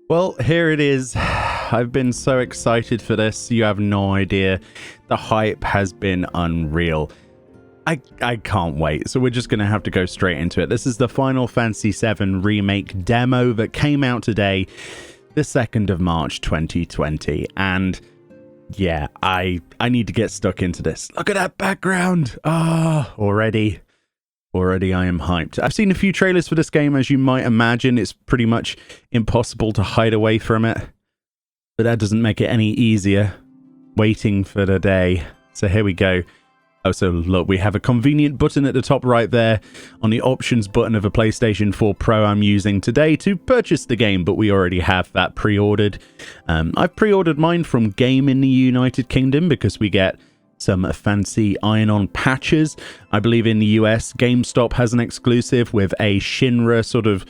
Well, here it is. I've been so excited for this, you have no idea. The hype has been unreal. I can't wait, so we're just going to have to go straight into it. This is the Final Fantasy VII Remake demo that came out today, the 2nd of March 2020, and yeah, I need to get stuck into this. Look at that background! Already I am hyped. I've seen a few trailers for this game, as you might imagine. It's pretty much impossible to hide away from it, but that doesn't make it any easier waiting for the day. So here we go. Oh, so look, we have a convenient button at the top right there on the options button of a PlayStation 4 Pro I'm using today to purchase the game, but we already have that pre-ordered. I've pre-ordered mine from Game in the United Kingdom because we get some fancy iron-on patches. I believe in the US, GameStop has an exclusive with a Shinra sort of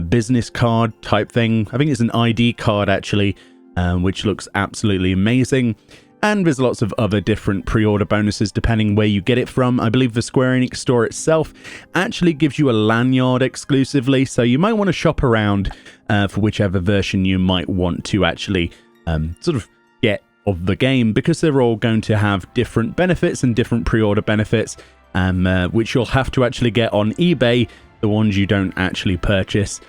business card type thing. I think it's an ID card actually, which looks absolutely amazing. And there's lots of other different pre-order bonuses depending where you get it from. I believe the Square Enix store itself actually gives you a lanyard exclusively, so you might want to shop around for whichever version you might want to actually sort of get of the game, because they're all going to have different benefits and different pre-order benefits, which you'll have to actually get on eBay, the ones you don't actually purchase.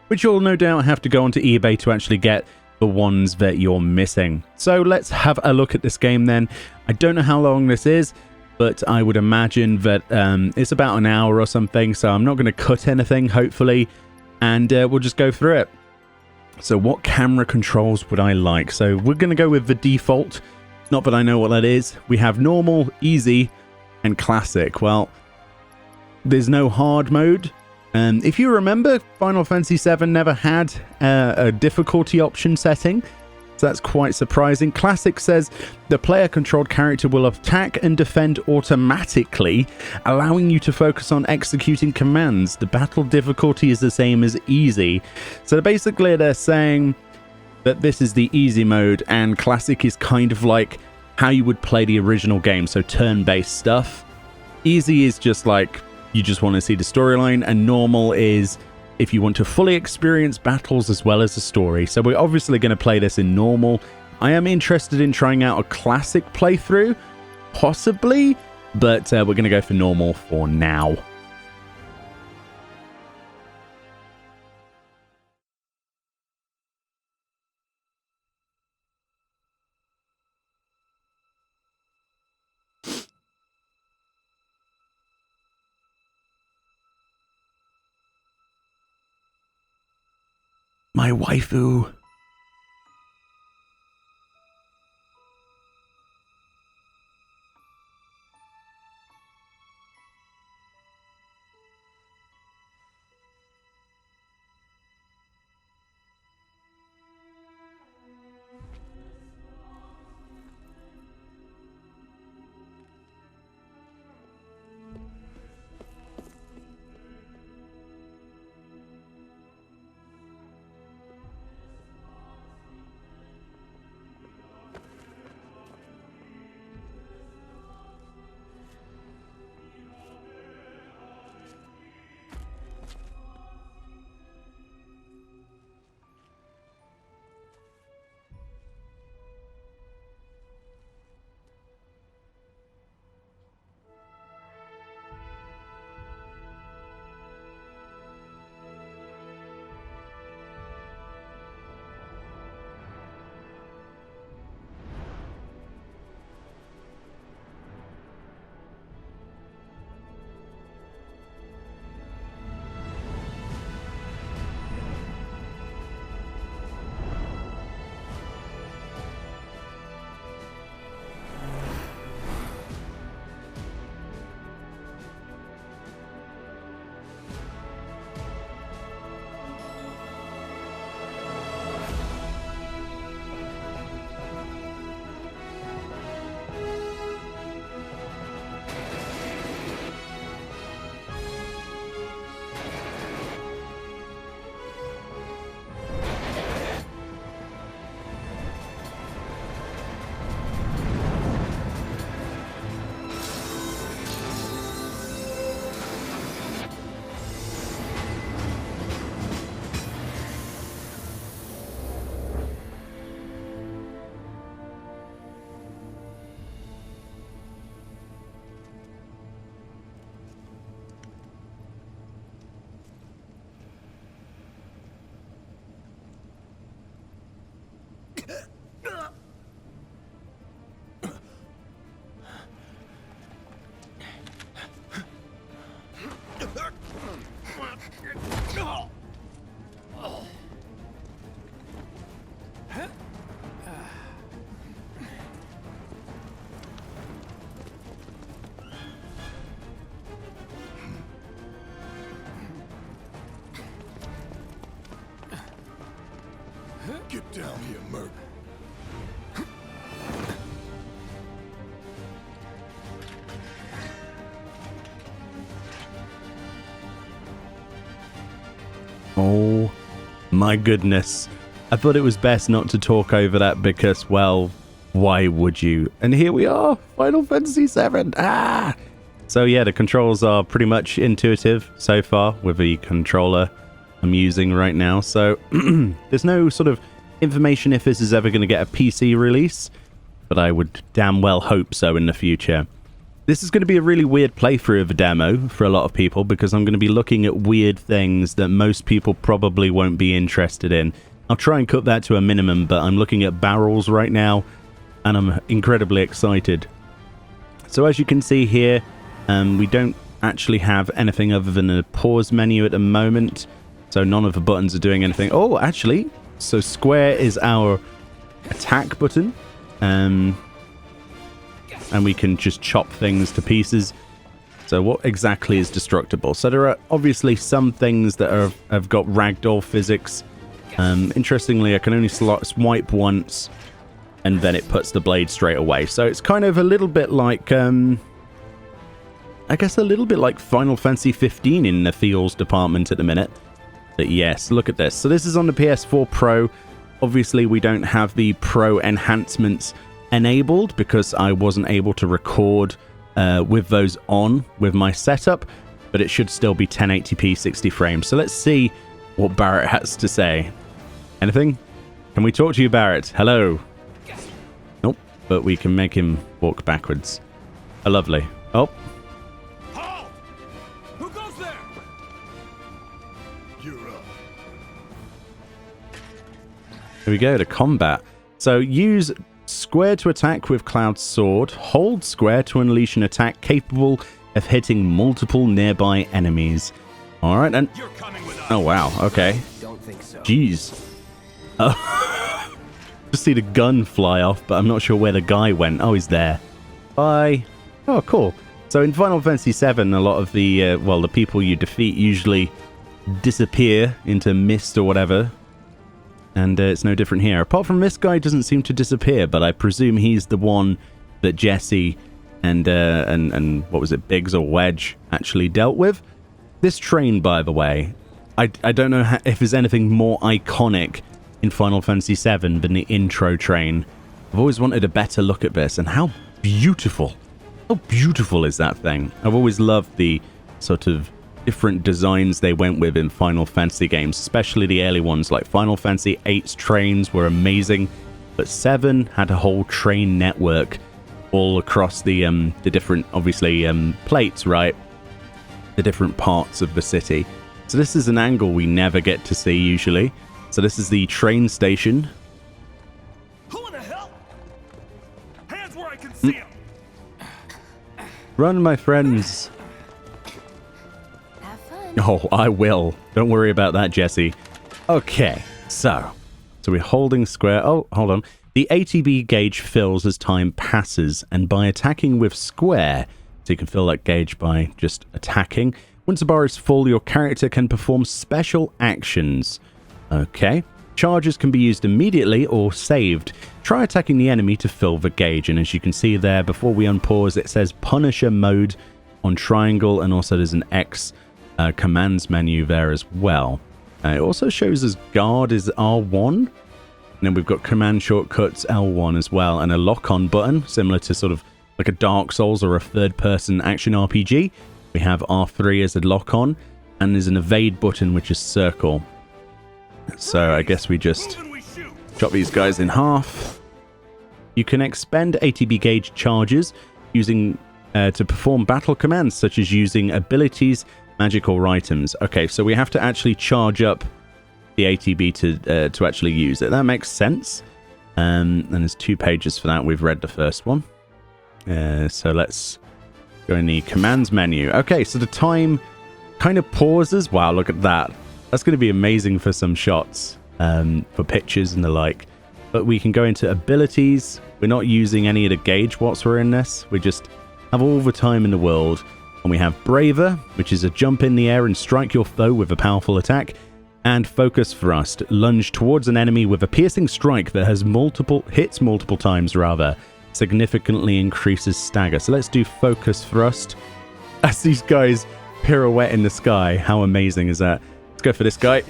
Which you'll no doubt have to go onto eBay to actually get the ones that you're missing. So let's have a look at this game then. I don't know how long this is, but I would imagine that it's about an hour or something, so I'm not going to cut anything, hopefully, and we'll just go through it. So what camera controls would I like? So we're going to go with the default. Not that I know what that is. We have normal, easy, and classic. Well, there's no hard mode. If you remember, Final Fantasy VII never had a difficulty option setting, so that's quite surprising. Classic says the player-controlled character will attack and defend automatically, allowing you to focus on executing commands. The battle difficulty is the same as easy. So basically they're saying that this is the easy mode, and Classic is kind of like how you would play the original game, so turn-based stuff. Easy is just like you just want to see the storyline, and normal is if you want to fully experience battles as well as the story. So we're obviously going to play this in normal. I am interested in trying out a classic playthrough, possibly, but we're going to go for normal for now. My waifu. Get down here, Merc. Oh my goodness. I thought it was best not to talk over that because, well, why would you? And here we are, Final Fantasy VII. Ah! So yeah, the controls are pretty much intuitive so far with the controller I'm using right now. So there's no sort of information if this is ever going to get a PC release, but I would damn well hope so in the future. This is going to be a really weird playthrough of a demo for a lot of people because I'm going to be looking at weird things that most people probably won't be interested in. I'll try and cut that to a minimum, but I'm looking at barrels right now and I'm incredibly excited. So as you can see here, we don't actually have anything other than a pause menu at the moment. So none of the buttons are doing anything. Oh, actually, so square is our attack button. And we can just chop things to pieces. So what exactly is destructible? So there are obviously some things that have got ragdoll physics. Interestingly, I can only swipe once, and then it puts the blade straight away. So it's kind of a little bit like, I guess a little bit like Final Fantasy 15 in the feels department at the minute. But yes, look at this. So this is on the PS4 Pro. Obviously, we don't have the Pro enhancements enabled because I wasn't able to record with those on with my setup, but it should still be 1080p 60 frames. So let's see what Barret has to say. Anything? Can we talk to you, Barret? Hello. Nope, but we can make him walk backwards. Oh, lovely. Oh. Halt! Who goes there? You're up. Here we go to combat. So use square to attack with Cloud's sword. Hold square to unleash an attack capable of hitting multiple nearby enemies. All right, and You're coming with us. oh wow, okay. Don't think so. Jeez. Oh. Just see the gun fly off, but I'm not sure where the guy went. Oh, he's there. Bye. Oh, cool. So in Final Fantasy VII, a lot of the well, the people you defeat usually disappear into mist or whatever. And it's no different here. Apart from this guy doesn't seem to disappear, but I presume he's the one that Jesse and what was it, Biggs or Wedge actually dealt with. This train, by the way, I don't know if there's anything more iconic in Final Fantasy VII than the intro train. I've always wanted a better look at this, and how beautiful is that thing? I've always loved the sort of different designs they went with in Final Fantasy games, especially the early ones. Like Final Fantasy VIII's trains were amazing, but 7 had a whole train network all across the different, obviously, plates, right? The different parts of the city. So this is an angle we never get to see usually. So this is the train station. Who in the hell? Hands where I can see him. Run, my friends. Have fun. Oh, I will. Don't worry about that, Jesse. Okay, so we're holding square. Oh, hold on. The ATB gauge fills as time passes, and by attacking with square, so you can fill that gauge by just attacking. Once the bar is full, your character can perform special actions. Okay. Charges can be used immediately or saved. Try attacking the enemy to fill the gauge, and as you can see there, before we unpause, it says Punisher mode on triangle, and also there's an X commands menu there as well. It also shows us guard is R1, and then we've got command shortcuts L1 as well, and a lock-on button, similar to sort of like a Dark Souls or a third-person action RPG. We have R3 as a lock-on, and there's an evade button, which is circle. So I guess we just chop these guys in half. You can expend ATB gauge charges using to perform battle commands, such as using abilities, magic, or items. Okay, so we have to actually charge up the ATB to actually use it. That makes sense. And there's 2 pages for that. We've read the first one. So let's go in the commands menu. Okay, so the time kind of pauses. Wow, look at that. That's going to be amazing for some shots, for pictures and the like. But we can go into abilities. We're not using any of the gauge whilst we're in this. We just have all the time in the world. And we have Braver, which is a jump in the air and strike your foe with a powerful attack. and focus thrust. Lunge towards an enemy with a piercing strike that has hits multiple times rather. Significantly increases stagger. So let's do focus thrust. As these guys pirouette in the sky. How amazing is that? Let's go for this guy.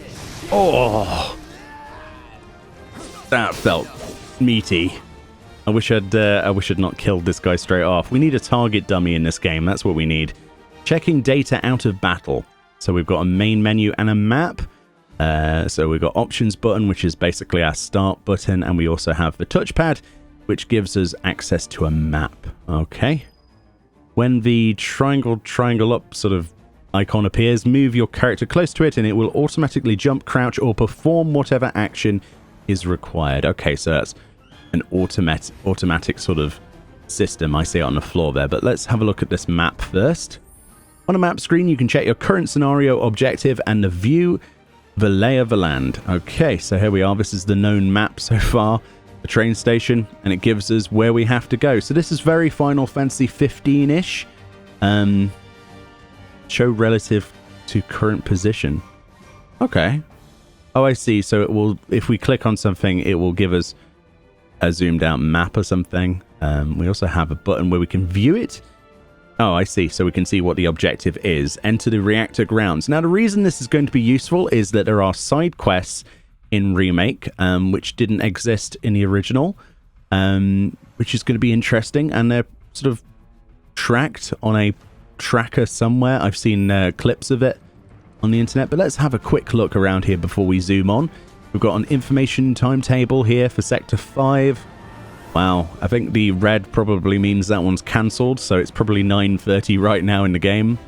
Oh, that felt meaty. I wish I'd not killed this guy straight off. We need a target dummy in this game. That's what we need. Checking data out of battle. So we've got a main menu and a map. So we've got options button, which is basically our start button, and we also have the touchpad, which gives us access to a map. Okay. When the triangle up sort of icon appears, move your character close to it and it will automatically jump, crouch, or perform whatever action is required. Okay, so that's an automatic sort of system. I see it on the floor there, but let's have a look at this map first. On a map screen, you can check your current scenario, objective, and the view, the lay of the land. Okay, so here we are. This is the known map so far, the train station, and it gives us where we have to go. So this is very Final Fantasy 15-ish. Show relative to current position. Okay. Oh, I see. So it will, if we click on something, it will give us a zoomed out map or something. We also have a button where we can view it. Oh, I see. So we can see what the objective is. Enter the reactor grounds. Now, the reason this is going to be useful is that there are side quests in Remake, which didn't exist in the original, which is going to be interesting. And they're sort of tracked on a tracker somewhere. I've seen clips of it on the internet, but let's have a quick look around here before we zoom on. We've got an information timetable here for Sector 5. Wow, I think the red probably means that one's cancelled, so it's probably 9:30 right now in the game.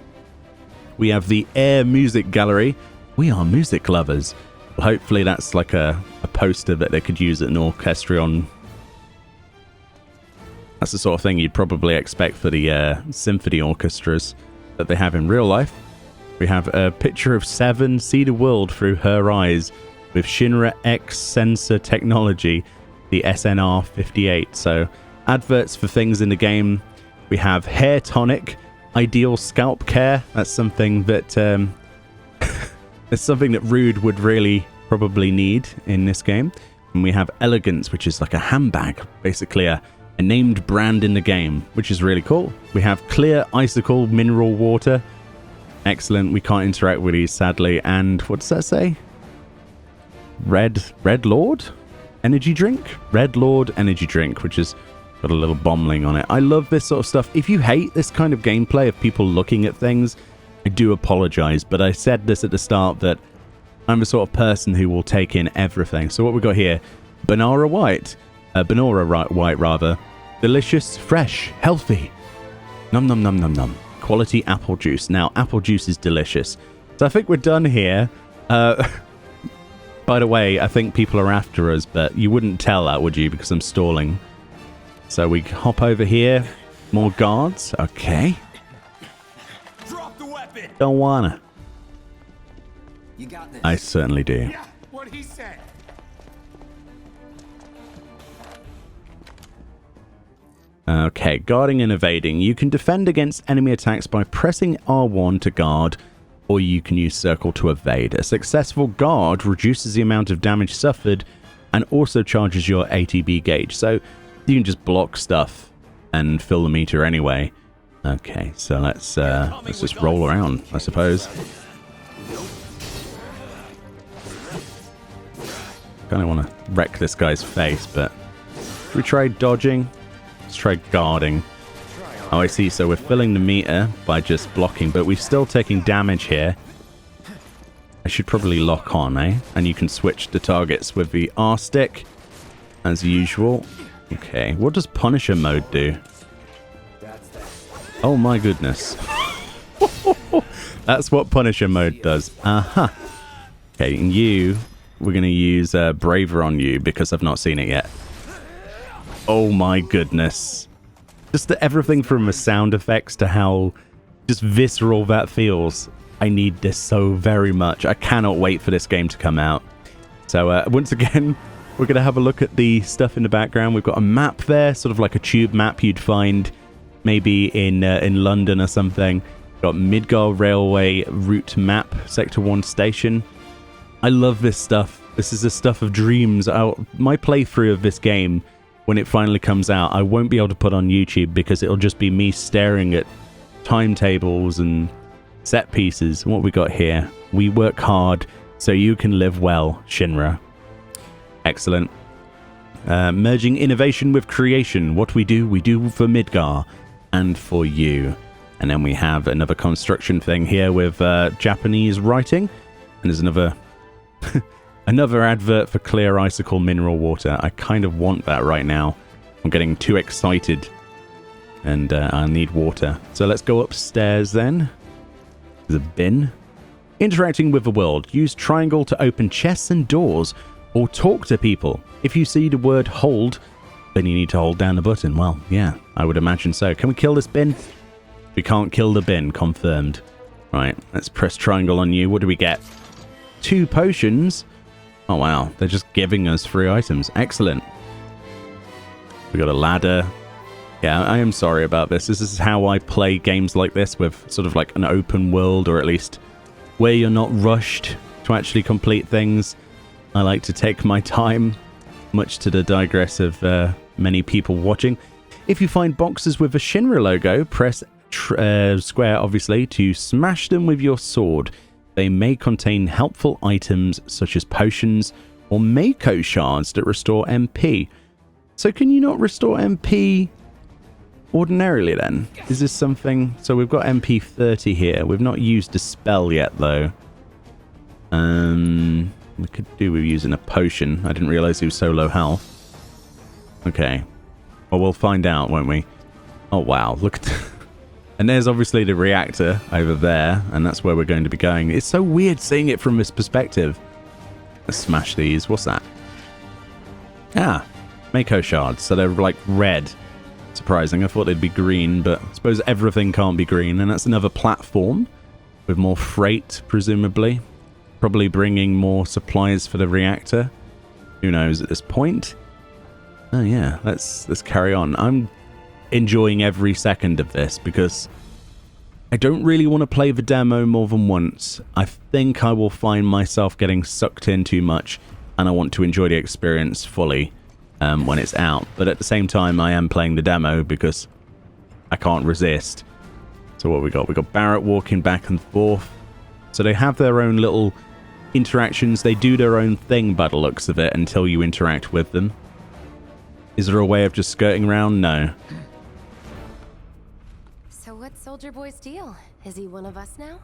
We have the Air Music Gallery. We are music lovers. Well, hopefully that's like a poster that they could use at an orchestrion. That's the sort of thing you'd probably expect for the symphony orchestras that they have in real life. We have a picture of Seven, see the world through her eyes, with Shinra X sensor technology, the SNR58. So adverts for things in the game. We have hair tonic, ideal scalp care. That's something that it's something that Rude would really probably need in this game. And we have elegance, which is like a handbag, basically a named brand in the game, which is really cool. We have clear icicle mineral water. Excellent. We can't interact with these, sadly. And what does that say? Red Lord energy drink? Red Lord energy drink, which has got a little bombling on it. I love this sort of stuff. If you hate this kind of gameplay of people looking at things, I do apologize, but I said this at the start that I'm the sort of person who will take in everything. So what we got here? Banana White. White rather. Delicious, fresh, healthy. Num num num num num. Quality apple juice. Now, apple juice is delicious. So I think we're done here. By the way, I think people are after us, but you wouldn't tell that, would you? Because I'm stalling. So we hop over here. More guards. Okay. Drop the weapon. Don't wanna. You got this. I certainly do. Yeah, what he said. Okay, guarding and evading. You can defend against enemy attacks by pressing R1 to guard, or you can use circle to evade. A successful guard reduces the amount of damage suffered and also charges your ATB gauge. So you can just block stuff and fill the meter anyway. Okay, so let's just roll around, I suppose. Kind of want to wreck this guy's face, but should we try dodging? Let's try guarding. Oh, I see. So we're filling the meter by just blocking, but we're still taking damage here. I should probably lock on, eh? And you can switch the targets with the R stick, as usual. Okay, what does Punisher mode do? Oh my goodness. That's what Punisher mode does. Aha. Okay, and you, we're going to use Braver on you because I've not seen it yet. Oh my goodness. Just everything from the sound effects to how just visceral that feels. I need this so very much. I cannot wait for this game to come out. So once again, we're going to have a look at the stuff in the background. We've got a map there, sort of like a tube map you'd find maybe in London or something. We've got Midgar Railway route map, Sector 1 station. I love this stuff. This is the stuff of dreams. My playthrough of this game, when it finally comes out, I won't be able to put on YouTube because it'll just be me staring at timetables and set pieces. What we got here? We work hard so you can live well, Shinra. Excellent. Merging innovation with creation. What we do for Midgar and for you. And then we have another construction thing here with Japanese writing. And there's another another advert for clear icicle mineral water. I kind of want that right now. I'm getting too excited. And I need water. So let's go upstairs then. There's a bin. Interacting with the world. Use triangle to open chests and doors. Or talk to people. If you see the word hold, then you need to hold down the button. Well, yeah, I would imagine so. Can we kill this bin? We can't kill the bin. Confirmed. Right, let's press triangle on you. What do we get? 2 potions. Oh, wow. They're just giving us 3 items. Excellent. We got a ladder. Yeah, I am sorry about this. This is how I play games like this, with sort of like an open world, or at least where you're not rushed to actually complete things. I like to take my time, much to the digress of many people watching. If you find boxes with a Shinra logo, press square, obviously, to smash them with your sword. They may contain helpful items such as potions or Mako shards that restore MP. So can you not restore MP ordinarily then? Is this something... So we've got MP 30 here. We've not used a spell yet, though. We could do with using a potion. I didn't realize he was so low health. Okay. Well, we'll find out, won't we? Oh, wow. Look at... And there's obviously the reactor over there, and that's where we're going to be going. It's so weird seeing it from this perspective. Let's smash these. What's that? Ah, Mako shards. So they're like red. Surprising. I thought they'd be green, but I suppose everything can't be green. And that's another platform with more freight, presumably. Probably bringing more supplies for the reactor. Who knows at this point? Oh yeah, let's carry on. I'm enjoying every second of this because I don't really want to play the demo more than once. I think I will find myself getting sucked in too much, and I want to enjoy the experience fully when it's out. But at the same time, I am playing the demo because I can't resist. So what we got? We got Barret walking back and forth. So they have their own little interactions. They do their own thing by the looks of it until you interact with them. Is there a way of just skirting around? No. So what's Soldier Boy's deal? Is he one of us now?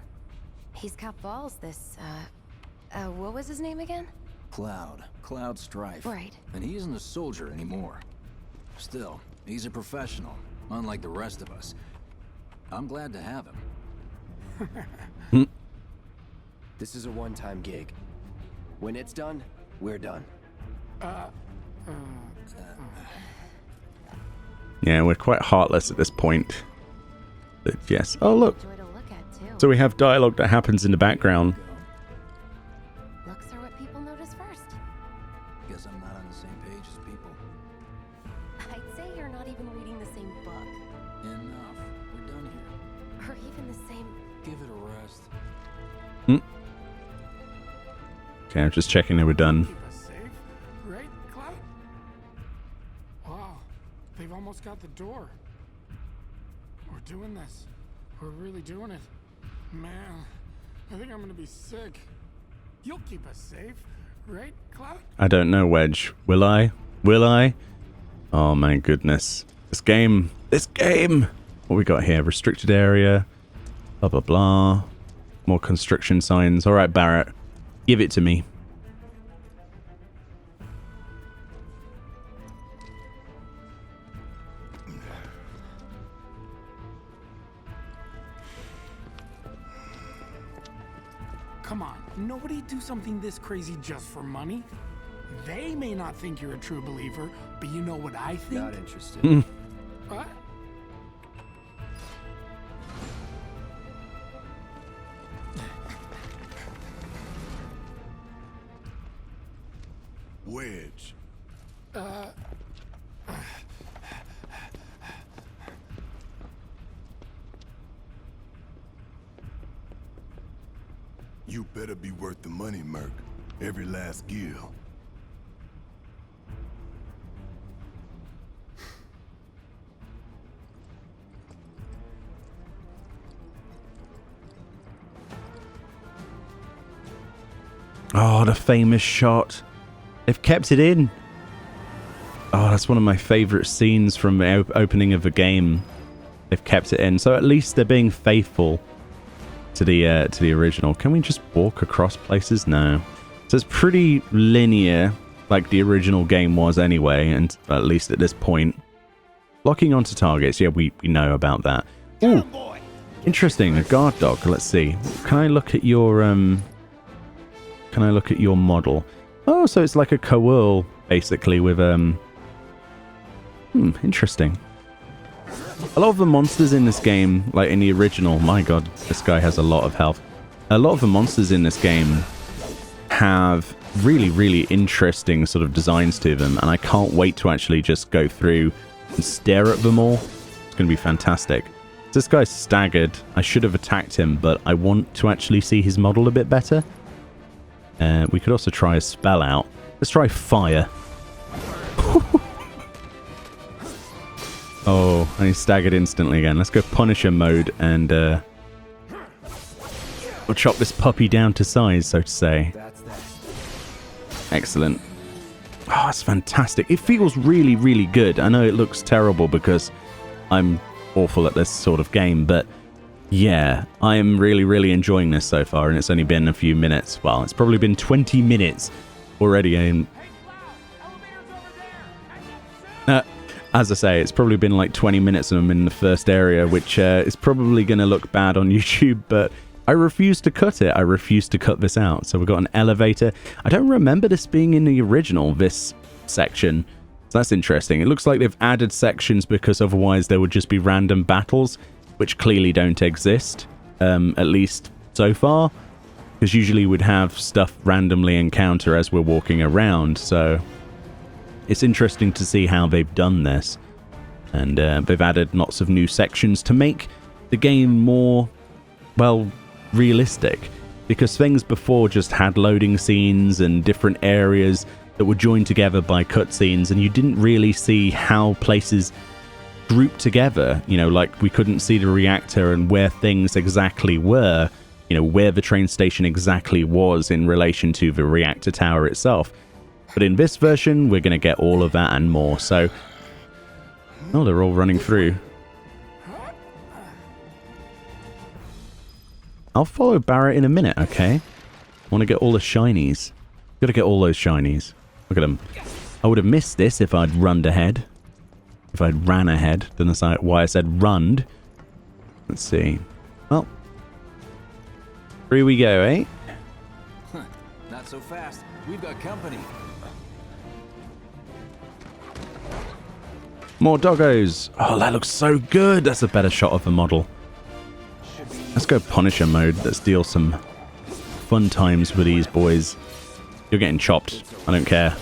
He's got balls, this, what was his name again? Cloud Strife. Right. And he isn't a soldier anymore. Still, he's a professional, unlike the rest of us. I'm glad to have him. This is a one-time gig. When it's done, we're done. Yeah, we're quite heartless at this point. But yes. Oh, look. Enjoy to look at, too. So we have dialogue that happens in the background. Looks are what people notice first. Guess I'm not on the same page as people. I'd say you're not even reading the same book. Enough. We're done here. Or even the same... Give it a rest. Okay, I'm just checking that we're done. Keep us safe, right, Cloud? Wow, they've almost got the door. We're doing this. We're really doing it. Man, I think I'm gonna be sick. You'll keep us safe, right, Cloud? I don't know, Wedge. Will I? Will I? Oh my goodness. This game. What we got here? Restricted area. Blah, blah, blah. More construction signs. All right, Barret. Give it to me. Come on, nobody do something this crazy just for money. They may not think you're a true believer, but you know what I think? Not interested. What? Wedge. You better be worth the money, Merc. Every last gill. Oh, the famous shot. They've kept it in. Oh, that's one of my favorite scenes from the opening of the game. They've kept it in. So at least they're being faithful to the original. Can we just walk across places? No. So it's pretty linear, like the original game was anyway, and at least at this point. Locking onto targets. Yeah, we know about that. Ooh, interesting. A guard dog. Let's see. Can I look at your model? Oh, so it's like a cowl, basically, with interesting. A lot of the monsters in this game, like in the original, my god, this guy has a lot of health. A lot of the monsters in this game have really, really interesting sort of designs to them, and I can't wait to actually just go through and stare at them all. It's going to be fantastic. This guy's staggered. I should have attacked him, but I want to actually see his model a bit better. We could also try a spell out. Let's try fire. Oh, and he's staggered instantly again. Let's go Punisher mode and we'll chop this puppy down to size, so to say. Excellent. Oh, it's fantastic. It feels really, really good. I know it looks terrible because I'm awful at this sort of game, but yeah, I am really, really enjoying this so far, and it's only been a few minutes. Well, it's probably been 20 minutes already, and as I say, it's probably been like 20 minutes and I'm in the first area, which is probably going to look bad on YouTube, but I refuse to cut it. I refuse to cut this out. So we've got an elevator. I don't remember this being in the original, this section. So that's interesting. It looks like they've added sections because otherwise there would just be random battles, which clearly don't exist, at least so far. Because usually we'd have stuff randomly encounter as we're walking around, so it's interesting to see how they've done this. And they've added lots of new sections to make the game more, well, realistic. Because things before just had loading scenes and different areas that were joined together by cutscenes, and you didn't really see how places grouped together. You know, like we couldn't see the reactor and where things exactly were, you know, where the train station exactly was in relation to the reactor tower itself. But in this version, we're going to get all of that and more. So, oh, they're all running through. I'll follow Barret in a minute, okay? I want to get all the shinies. Got to get all those shinies. Look at them. I would have missed this if I'd runned ahead. If I'd ran ahead. Don't know why I said runned. Let's see. Well, here we go, eh? Not so fast. We've got company. More doggos. Oh, that looks so good. That's a better shot of the model. Let's go Punisher mode. Let's deal some fun times with these boys. You're getting chopped. I don't care.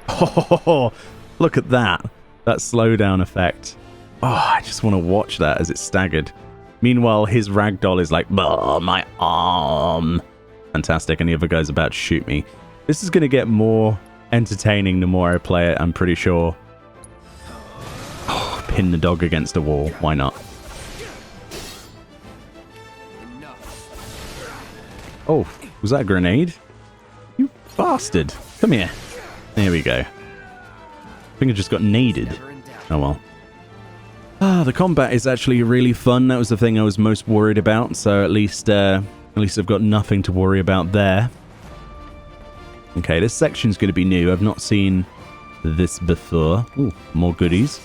Oh, look at that. That slowdown effect. Oh, I just want to watch that as it's staggered. Meanwhile, his ragdoll is like, oh, my arm. Fantastic. And the other guy's about to shoot me. This is going to get more entertaining the more I play it, I'm pretty sure. Oh, pin the dog against a wall. Why not? Oh, was that a grenade? You bastard. Come here. There we go. I think I just got naded. Oh well. Ah, the combat is actually really fun. That was the thing I was most worried about. So at least I've got nothing to worry about there. Okay, this section's going to be new. I've not seen this before. Ooh, more goodies.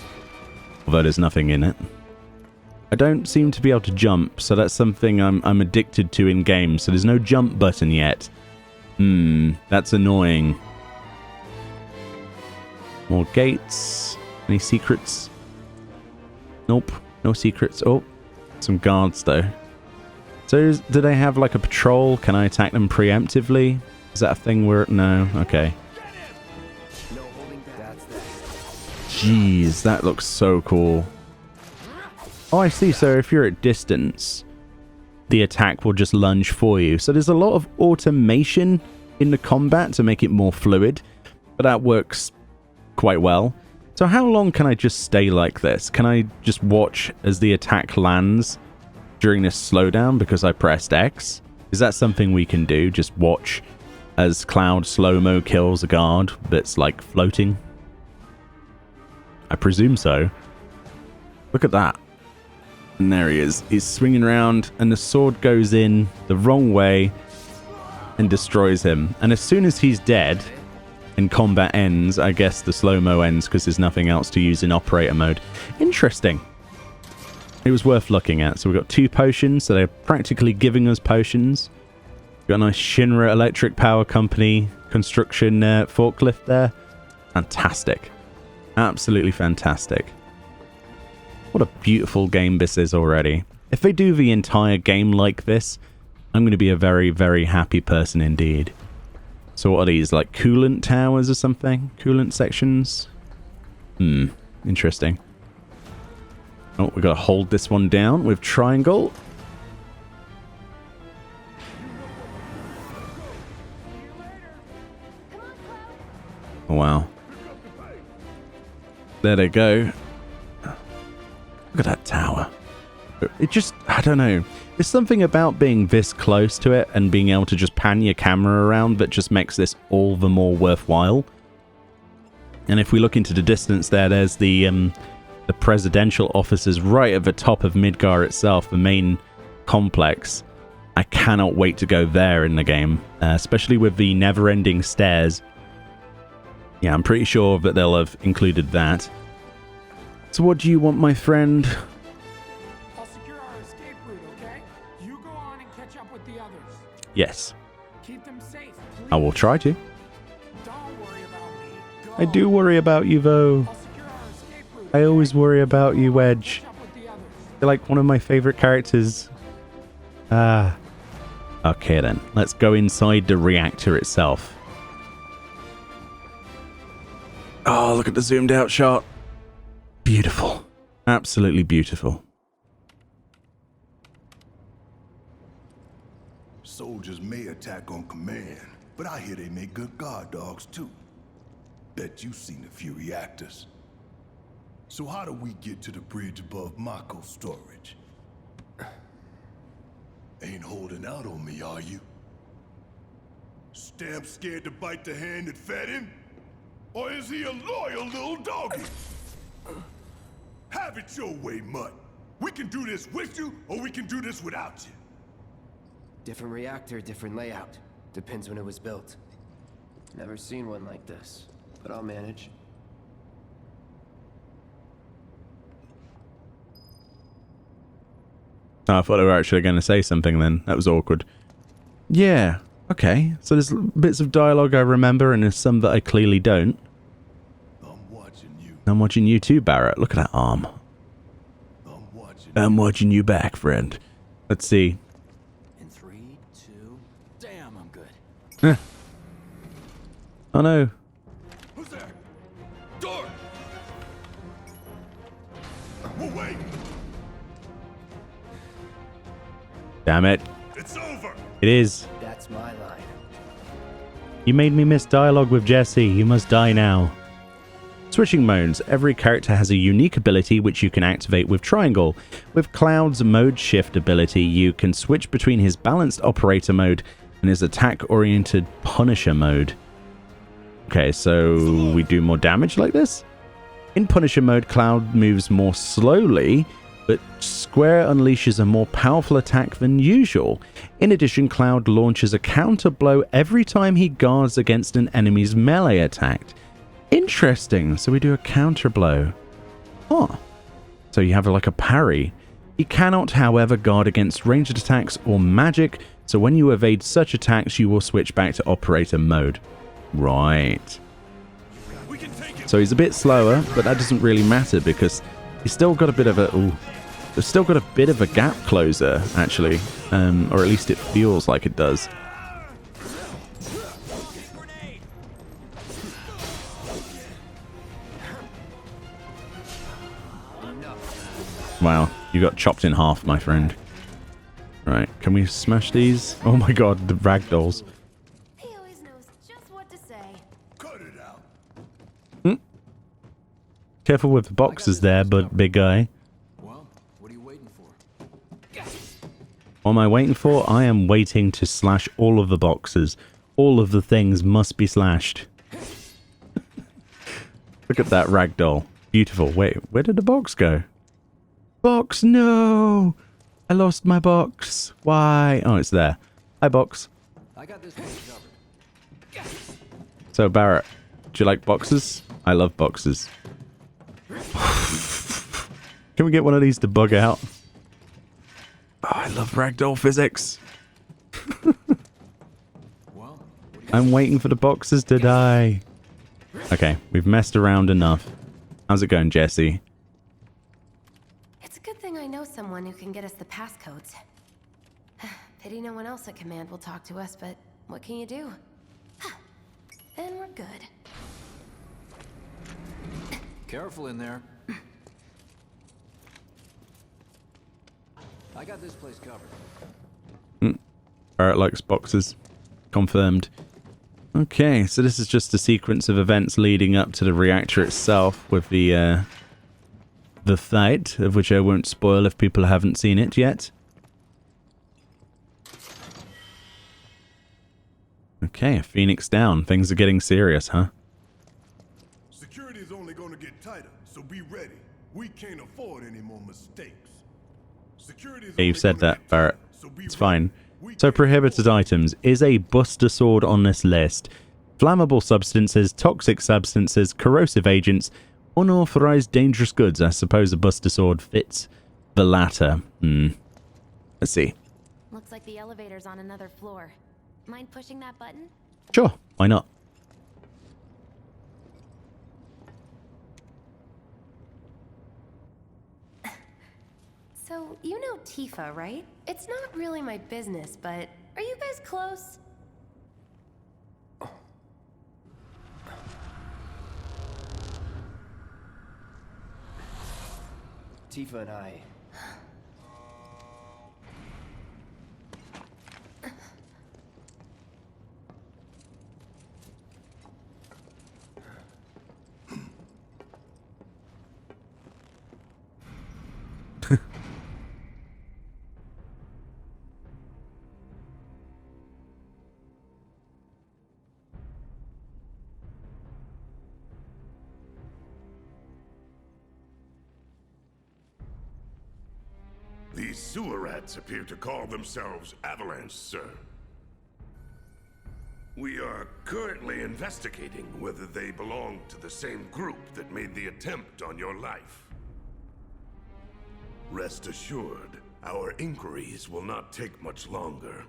Although there's nothing in it. I don't seem to be able to jump, so that's something I'm addicted to in games. So there's no jump button yet. That's annoying. More gates. Any secrets? Nope, no secrets. Oh, some guards though. So do they have like a patrol? Can I attack them preemptively? Is that a thing where... No, okay. Jeez, that looks so cool. Oh, I see. So if you're at distance, the attack will just lunge for you. So there's a lot of automation in the combat to make it more fluid, but that works quite well. So how long can I just stay like this? Can I just watch as the attack lands during this slowdown because I pressed X? Is that something we can do? Just watch as Cloud slow-mo kills a guard that's like floating? I presume so. Look at that. And there he is. He's swinging around and the sword goes in the wrong way and destroys him. And as soon as he's dead and combat ends, I guess the slow-mo ends because there's nothing else to use in operator mode. Interesting. It was worth looking at. So we've got 2 potions, so they're practically giving us potions. We've got a nice Shinra Electric Power Company construction forklift there. Fantastic. Absolutely fantastic. What a beautiful game this is already. If they do the entire game like this, I'm going to be a very, very happy person indeed. So what are these, like coolant towers or something? Coolant sections? Interesting. Oh, we've got to hold this one down with triangle. Oh, wow. There they go. Look at that tower. It just, I don't know. There's something about being this close to it and being able to just pan your camera around that just makes this all the more worthwhile. And if we look into the distance there, there's the presidential offices right at the top of Midgar itself, the main complex. I cannot wait to go there in the game, especially with the never-ending stairs. Yeah, I'm pretty sure that they'll have included that. So what do you want, my friend? I'll secure our escape route, okay? You go on and catch up with the others. Yes. Keep them safe, please. I will try to. Don't worry about me. Go. I do worry about you, though. I'll secure our escape route. I always worry about you, Wedge. Catch up with the others. You're like one of my favorite characters. Ah. Okay, then. Let's go inside the reactor itself. Oh, look at the zoomed out shot. Beautiful. Absolutely beautiful. Soldiers may attack on command, but I hear they make good guard dogs too. Bet you've seen a few reactors. So how do we get to the bridge above Mako storage? Ain't holding out on me, are you? Stamp scared to bite the hand that fed him? Or is he a loyal little doggy? Have it your way, Mutt. We can do this with you, or we can do this without you. Different reactor, different layout. Depends when it was built. Never seen one like this, but I'll manage. Oh, I thought they were actually going to say something then. That was awkward. Yeah, okay. So there's bits of dialogue I remember and there's some that I clearly don't. I'm watching you. I'm watching you too, Barret. Look at that arm. I'm watching you back, friend. Let's see. In 3, 2... Damn, I'm good. Oh no. Who's there? Door! We'll wait. Damn it. It's over. It is. That's my line. You made me miss dialogue with Jesse. You must die now. Switching modes. Every character has a unique ability which you can activate with triangle. With Cloud's mode shift ability, you can switch between his balanced operator mode and his attack-oriented Punisher mode. Okay, so we do more damage like this? In Punisher mode, Cloud moves more slowly, but Square unleashes a more powerful attack than usual. In addition, Cloud launches a counter blow every time he guards against an enemy's melee attack. Interesting, so we do a counter blow. Oh, so you have like a parry. He cannot, however, guard against ranged attacks or magic, so when you evade such attacks, you will switch back to operator mode. Right. So he's a bit slower, but that doesn't really matter because he's still got a bit of a... Ooh, there's still got a bit of a gap closer, actually. Or at least it feels like it does. Wow, you got chopped in half, my friend. Right, can we smash these? Oh my god, the ragdolls. He always knows Careful with the boxes there, but big guy. Well, what are you waiting for? What am I waiting for? I am waiting to slash all of the boxes. All of the things must be slashed. Look at that ragdoll. Beautiful. Wait, where did the box go? Box, no! I lost my box. Why? Oh, it's there. Hi, box. I got this place covered. So, Barret, do you like boxes? I love boxes. Can we get one of these to bug out? Oh, I love ragdoll physics. Well, I'm waiting for the boxes to die. Okay, we've messed around enough. How's it going, Jesse? It's a good thing I know someone who can get us the passcodes. Pity no one else at command will talk to us, but what can you do? Then we're good. careful in there. I got this place covered. Barret likes boxes. Confirmed. Okay, so this is just a sequence of events leading up to the reactor itself with the fight, of which I won't spoil if people haven't seen it yet. Okay, a Phoenix down. Things are getting serious, huh? Security is only going to get tighter, so be ready. We can't afford any more mistakes. Security is Yeah, you've only said gonna that, get Barret. tighter, so be It's ready. fine. We So can't prohibited afford- items. Is a Buster Sword on this list? Flammable substances, toxic substances, corrosive agents, unauthorized dangerous goods. I suppose a Buster Sword fits the latter. Let's see. Looks like the elevator's on another floor. Mind pushing that button? Sure, why not? So, you know Tifa, right? It's not really my business, but are you guys close? Tifa and I. These sewer rats appear to call themselves Avalanche, sir. We are currently investigating whether they belong to the same group that made the attempt on your life. Rest assured, our inquiries will not take much longer.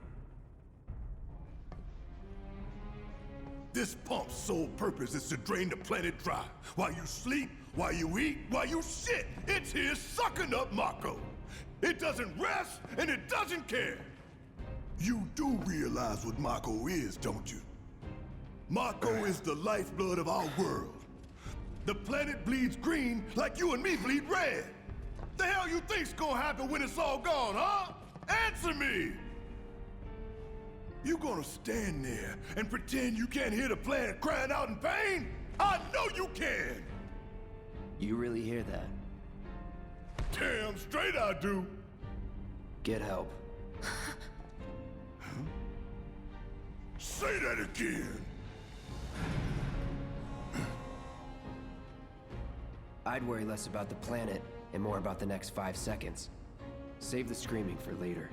This pump's sole purpose is to drain the planet dry. While you sleep, while you eat, while you shit, it's here sucking up Mako. It doesn't rest, and it doesn't care. You do realize what Mako is, don't you? Mako is the lifeblood of our world. The planet bleeds green like you and me bleed red. The hell you think's gonna happen when it's all gone, huh? Answer me! You gonna stand there and pretend you can't hear the planet crying out in pain? I know you can! You really hear that? Damn straight I do! Get help. Say that again! I'd worry less about the planet and more about the next 5 seconds. Save the screaming for later.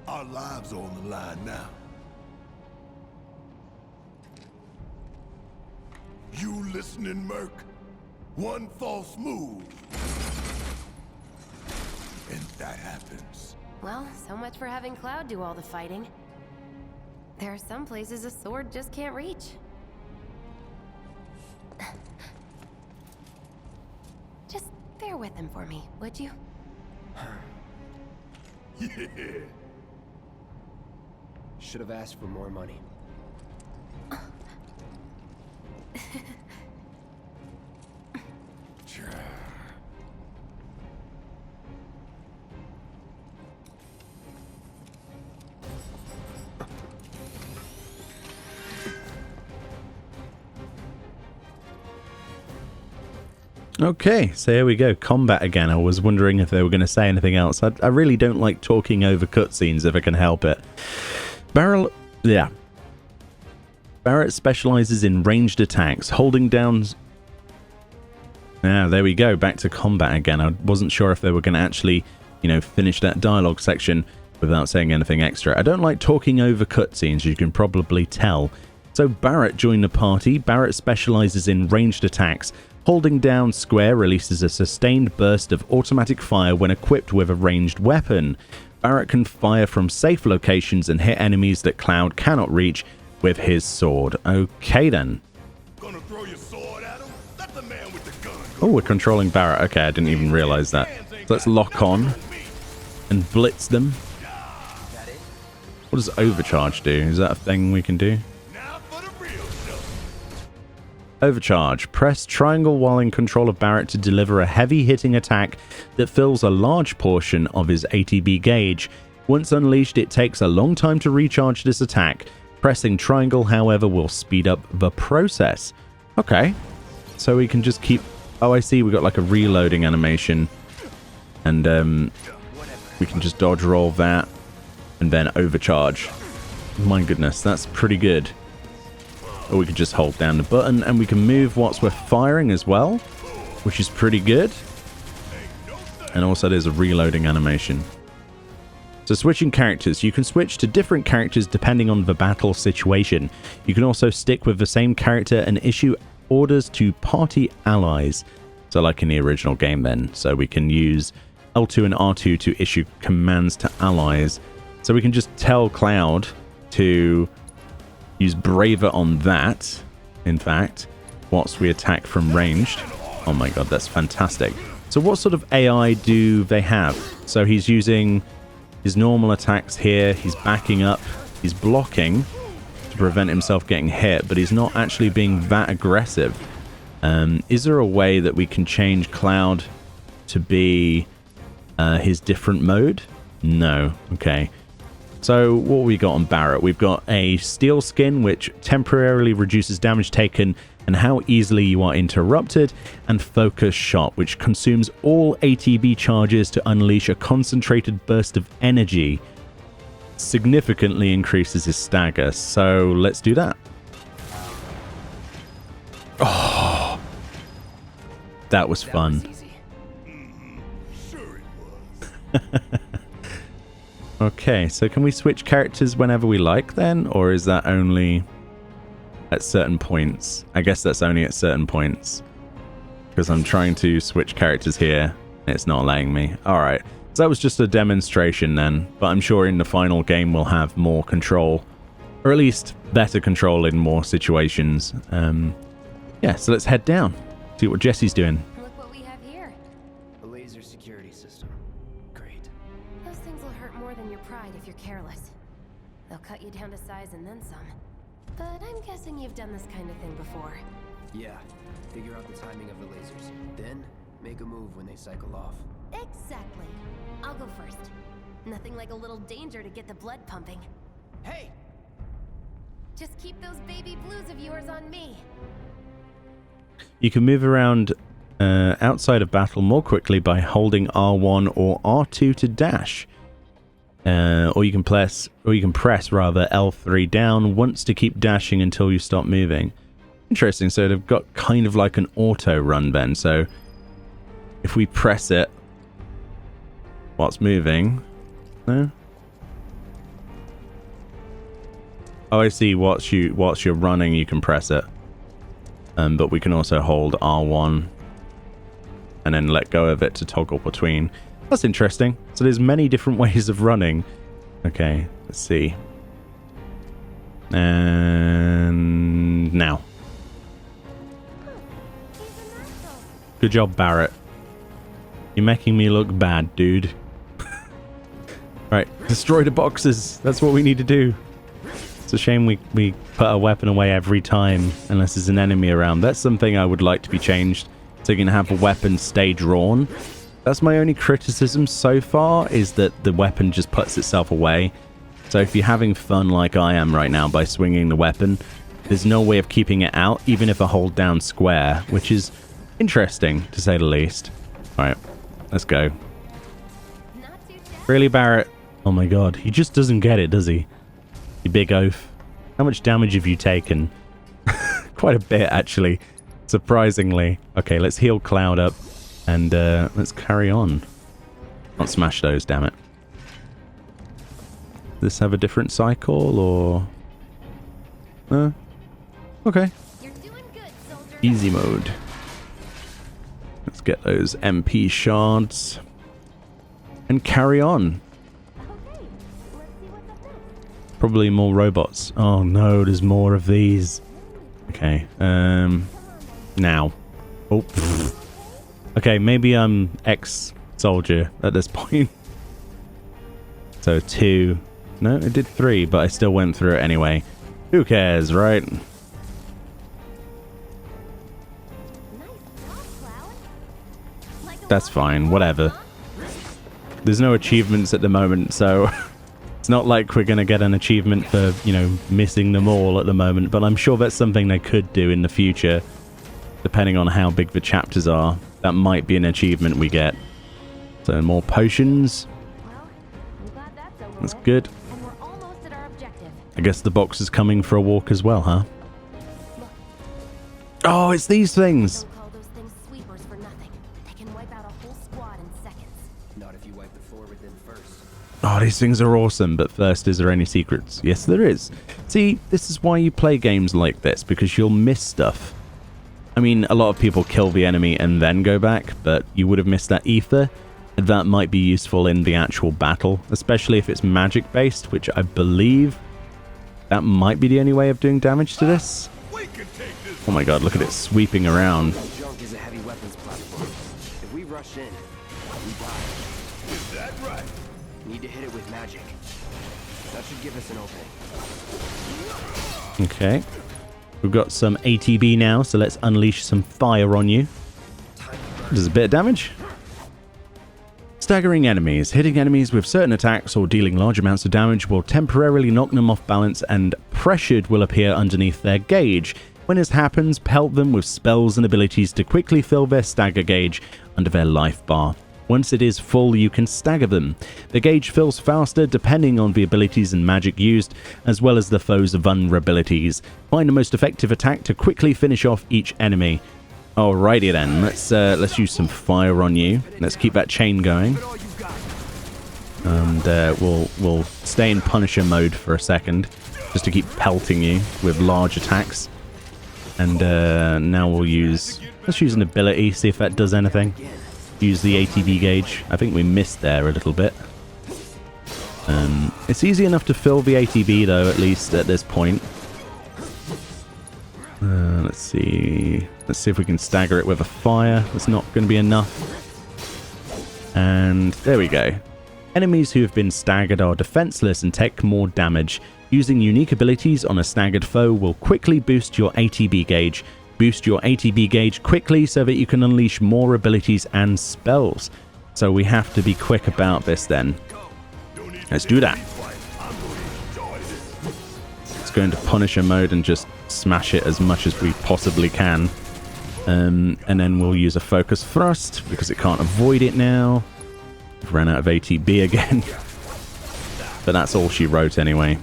Our lives are on the line now. You listening, Merc? One false move. And that happens. Well, so much for having Cloud do all the fighting. There are some places a sword just can't reach. Just bear with him for me, would you? Yeah. Should have asked for more money. Okay, so here we go. Combat again. I was wondering if they were going to say anything else. I really don't like talking over cutscenes if I can help it. Barret specializes in ranged attacks, holding down... there we go. Back to combat again. I wasn't sure if they were going to actually, finish that dialogue section without saying anything extra. I don't like talking over cutscenes, you can probably tell. So Barret joined the party. Barret specializes in ranged attacks. Holding down square releases a sustained burst of automatic fire when equipped with a ranged weapon. Barret can fire from safe locations and hit enemies that Cloud cannot reach with his sword. Okay then. Gonna throw your sword at him? Let the man with the gun go. Oh, we're controlling Barret. Okay, I didn't even realize that. So let's lock on and blitz them. What does overcharge do? Is that a thing we can do? Overcharge. Press triangle while in control of Barret to deliver a heavy-hitting attack that fills a large portion of his ATB gauge. Once unleashed, it takes a long time to recharge this attack. Pressing triangle, however, will speed up the process. Okay. So we can just keep... Oh, I see. We got like a reloading animation. And we can just dodge roll that and then overcharge. My goodness, that's pretty good. Or we could just hold down the button and we can move whilst we're firing as well, which is pretty good. And also there's a reloading animation. So switching characters. You can switch to different characters depending on the battle situation. You can also stick with the same character and issue orders to party allies. So like in the original game then. So we can use L2 and R2 to issue commands to allies. So we can just tell Cloud to... use Braver on that, in fact, whilst we attack from ranged. Oh my god, that's fantastic. So what sort of AI do they have? So he's using his normal attacks here, he's backing up, he's blocking to prevent himself getting hit, but he's not actually being that aggressive. Is there a way that we can change Cloud to be his different mode? No. Okay. So what we got on Barret? We've got a steel skin, which temporarily reduces damage taken and how easily you are interrupted, and focus shot, which consumes all ATB charges to unleash a concentrated burst of energy. Significantly increases his stagger. So let's do that. Oh, that was fun. Sure it was. Okay, so can we switch characters whenever we like then? Or is that only at certain points? I guess that's only at certain points. Because I'm trying to switch characters here. And it's not letting me. Alright, so that was just a demonstration then. But I'm sure in the final game we'll have more control. Or at least better control in more situations. Yeah, so let's head down. See what Jesse's doing. Look what we have here. A laser security system. Great. Those things will hurt more than your pride if you're careless. They'll cut you down to size and then some. But I'm guessing you've done this kind of thing before. Yeah. Figure out the timing of the lasers. Then, make a move when they cycle off. Exactly. I'll go first. Nothing like a little danger to get the blood pumping. Hey! Just keep those baby blues of yours on me. You can move around outside of battle more quickly by holding R1 or R2 to dash. Or you can press rather L3 down once to keep dashing until you stop moving. Interesting. So they've got kind of like an auto run then. So if we press it whilst moving, no. Oh, I see. Whilst you're running, you can press it. But we can also hold R1 and then let go of it to toggle between. That's interesting. So there's many different ways of running. Okay, let's see. And now. Good job, Barret. You're making me look bad, dude. Right, destroy the boxes. That's what we need to do. It's a shame we put our weapon away every time unless there's an enemy around. That's something I would like to be changed. So you can have a weapon stay drawn. That's my only criticism so far, is that the weapon just puts itself away. So if you're having fun like I am right now by swinging the weapon, there's no way of keeping it out, even if I hold down square, which is interesting, to say the least. Alright, let's go. Not too shabby. Really, Barret? Oh my god, he just doesn't get it, does he? You big oaf. How much damage have you taken? Quite a bit, actually. Surprisingly. Okay, let's heal Cloud up. And let's carry on. Not smash those, damn it. Does this have a different cycle, or... okay. You're doing good, soldier. Easy mode. Let's get those MP shards. And carry on. Okay, let's see what's up next. Probably more robots. Oh no, there's more of these. Okay, now. Oh, pfft. Okay, maybe I'm ex-soldier at this point. So 2. No, it did 3, but I still went through it anyway. Who cares, right? Nice job, Cloud. Like a That's rocket, fine, whatever. huh? There's no achievements at the moment, so it's not like we're going to get an achievement for, you know, missing them all at the moment, but I'm sure that's something they could do in the future, depending on how big the chapters are. That might be an achievement we get. So more potions. Well, I'm glad that's over That's with. good. And we're almost at our objective. I guess the box is coming for a walk as well, huh? Oh, it's these things. Don't call those things sweepers for nothing. They can wipe out a whole squad in seconds. Not if you wipe the floor with them first. Oh, these things are awesome, but first, is there any secrets? Yes, there is. See, this is why you play games like this, because you'll miss stuff. I mean, a lot of people kill the enemy and then go back, but you would have missed that ether, and that might be useful in the actual battle, especially if it's magic-based, which I believe that might be the only way of doing damage to this. Oh my god, look at it sweeping around. Junk is a heavy weapons platform. If we rush in, we die. Is that right? Need to hit it with magic. That should give us an opening. Okay. We've got some ATB now, so let's unleash some fire on you. Does a bit of damage. Staggering enemies. Hitting enemies with certain attacks or dealing large amounts of damage will temporarily knock them off balance, and pressured will appear underneath their gauge. When this happens, pelt them with spells and abilities to quickly fill their stagger gauge under their life bar. Once it is full, you can stagger them. The gauge fills faster depending on the abilities and magic used, as well as the foe's vulnerabilities. Find the most effective attack to quickly finish off each enemy. Alrighty then, let's use some fire on you. Let's keep that chain going. And we'll stay in Punisher mode for a second, just to keep pelting you with large attacks. And now we'll let's use an ability, see if that does anything. Use the ATB gauge. I think we missed there a little bit. It's easy enough to fill the ATB though, at least at this point. Let's see if we can stagger it with a fire. It's not going to be enough. And there we go. Enemies who have been staggered are defenseless and take more damage. Using unique abilities on a staggered foe will quickly boost your ATB gauge. Boost your ATB gauge quickly so that you can unleash more abilities and spells. So we have to be quick about this then. Let's do that. Let's go into Punisher mode and just smash it as much as we possibly can. And then we'll use a focus thrust because it can't avoid it now. We've ran out of ATB again. But that's all she wrote anyway.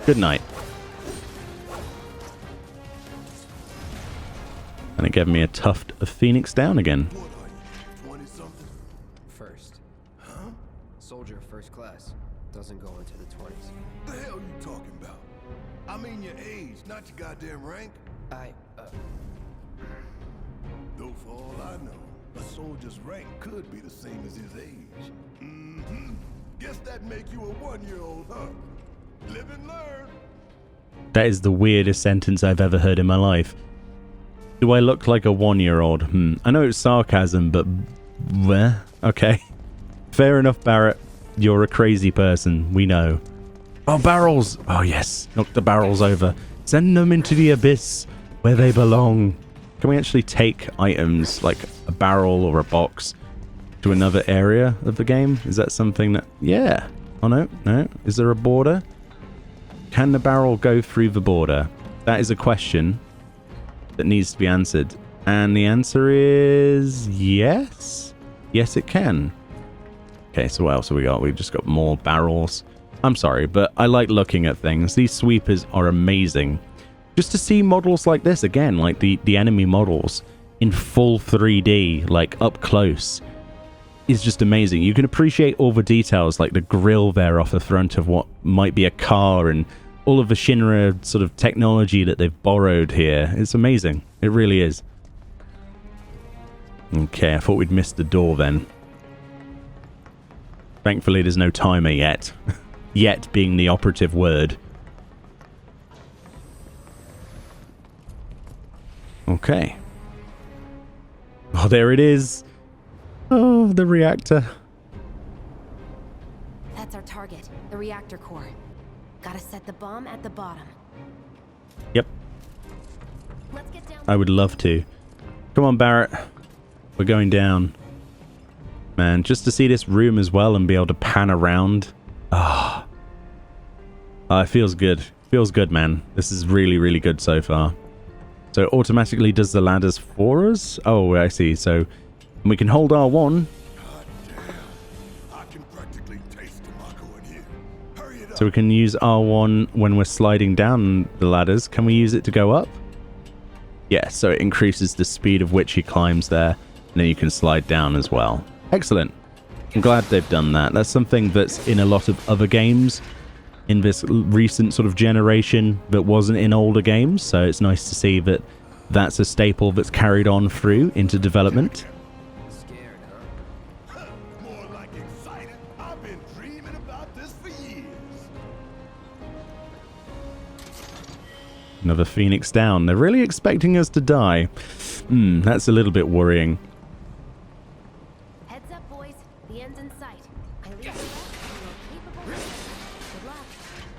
Good night. And it gave me a tuft of Phoenix down again. 20-something? First. Huh? Soldier first class. Doesn't go into the 20s. The hell you talking about? I mean your age, not your goddamn rank. Though for all I know, a soldier's rank could be the same as his age. Mm-hmm. Guess that make you a 1-year-old, huh? Live and learn. That is the weirdest sentence I've ever heard in my life. Do I look like a 1-year-old? I know it's sarcasm, but... okay. Fair enough, Barret. You're a crazy person. We know. Oh, barrels! Oh, yes. Knock the barrels over. Send them into the abyss, where they belong. Can we actually take items, like a barrel or a box, to another area of the game? Is that something that... Yeah. Oh, no. No. Is there a border? Can the barrel go through the border? That is a question that needs to be answered. And the answer is yes. Yes, it can. Okay, so what else have we got? We've just got more barrels. I'm sorry, but I like looking at things. These sweepers are amazing. Just to see models like this again, like the enemy models in full 3D, like up close, is just amazing. You can appreciate all the details, like the grill there off the front of what might be a car and all of the Shinra sort of technology that they've borrowed here. It's amazing. It really is. Okay, I thought we'd missed the door then. Thankfully, there's no timer yet. Yet being the operative word. Okay. Oh, there it is. Oh, the reactor. That's our target, the reactor core. Gotta set the bomb at the bottom. Yep. Let's get down. I would love to. Come on, Barret. We're going down. Man, just to see this room as well and be able to pan around. Ah. Oh, it feels good. Feels good, man. This is really, really good so far. So it automatically does the ladders for us? Oh, I see. So we can hold R1. God damn. I can practically taste tobacco in here. Hurry it up. So we can use R1 when we're sliding down the ladders. Can we use it to go up? Yeah, so it increases the speed of which he climbs there. And then you can slide down as well. Excellent. I'm glad they've done that. That's something that's in a lot of other games in this recent sort of generation that wasn't in older games. So it's nice to see that that's a staple that's carried on through into development. Scared, huh? More like excited. I've been dreaming about this for years. Another Phoenix down. They're really expecting us to die. That's a little bit worrying. Heads up, boys. The end's in sight. I leave you left, and you're capable of good luck.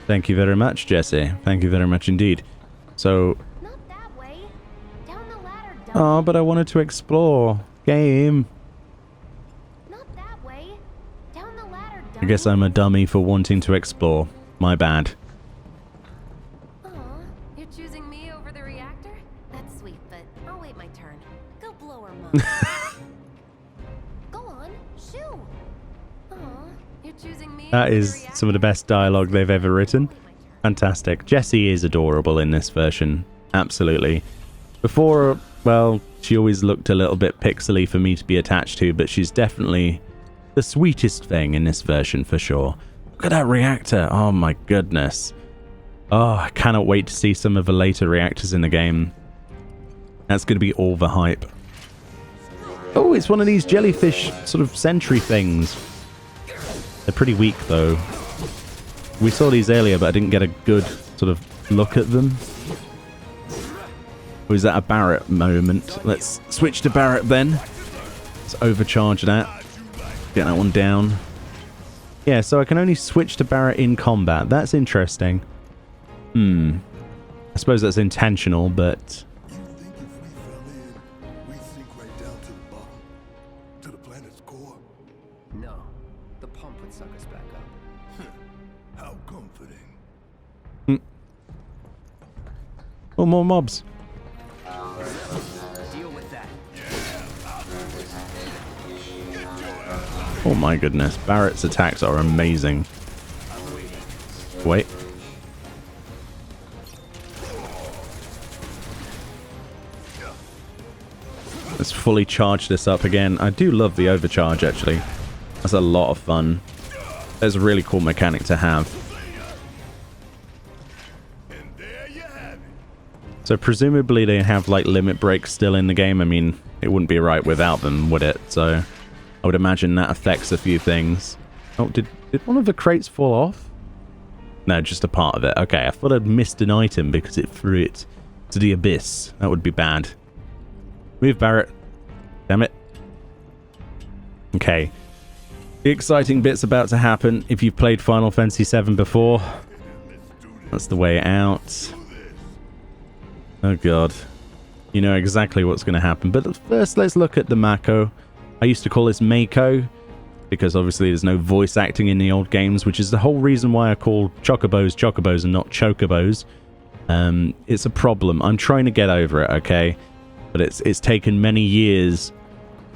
Thank you very much, Jesse. Thank you very much indeed. So, Not that way. Down the ladder, dummy. oh, but I wanted to explore. Game. Not that way. Down the ladder, I dummy. guess I'm a dummy for wanting to explore. My bad. Aw, you're choosing me over the reactor? That's sweet, but I'll wait my turn. Go blow her, Mom. Go on, shoo. Aw, you're choosing me That over is the reactor? some of the best dialogue they've ever written. Wait my turn. Fantastic. Jessie is adorable in this version. Absolutely. Before, well, she always looked a little bit pixely for me to be attached to, but she's definitely the sweetest thing in this version for sure. Look at that reactor. Oh my goodness. Oh, I cannot wait to see some of the later reactors in the game. That's going to be all the hype. Oh, it's one of these jellyfish sort of sentry things. They're pretty weak though. We saw these earlier, but I didn't get a good sort of look at them. Or is that a Barret moment? Let's switch to Barret then. Let's overcharge that. Get that one down. Yeah, so I can only switch to Barret in combat. That's interesting. I suppose that's intentional, but... You think if we fell in, we'd sink right down to the bottom? To the planet's core? No. The pump would suck us back up. How comforting. Oh, more mobs. Deal with that. Oh my goodness. Barret's attacks are amazing. Wait. Let's fully charge this up again. I do love the overcharge, actually. That's a lot of fun. That's a really cool mechanic to have. And there you have it. So presumably they have like limit breaks still in the game. I mean, it wouldn't be right without them, would it? So I would imagine that affects a few things. Oh, did one of the crates fall off? No, just a part of it. Okay, I thought I'd missed an item because it threw it to the abyss. That would be bad. Move, Barret. Damn it. Okay. The exciting bit's about to happen. If you've played Final Fantasy VII before, that's the way out. Oh god. You know exactly what's going to happen. But first, let's look at the Mako. I used to call this Mako, because obviously there's no voice acting in the old games, which is the whole reason why I call Chocobos Chocobos and not Chocobos. It's a problem. I'm trying to get over it, okay? But it's taken many years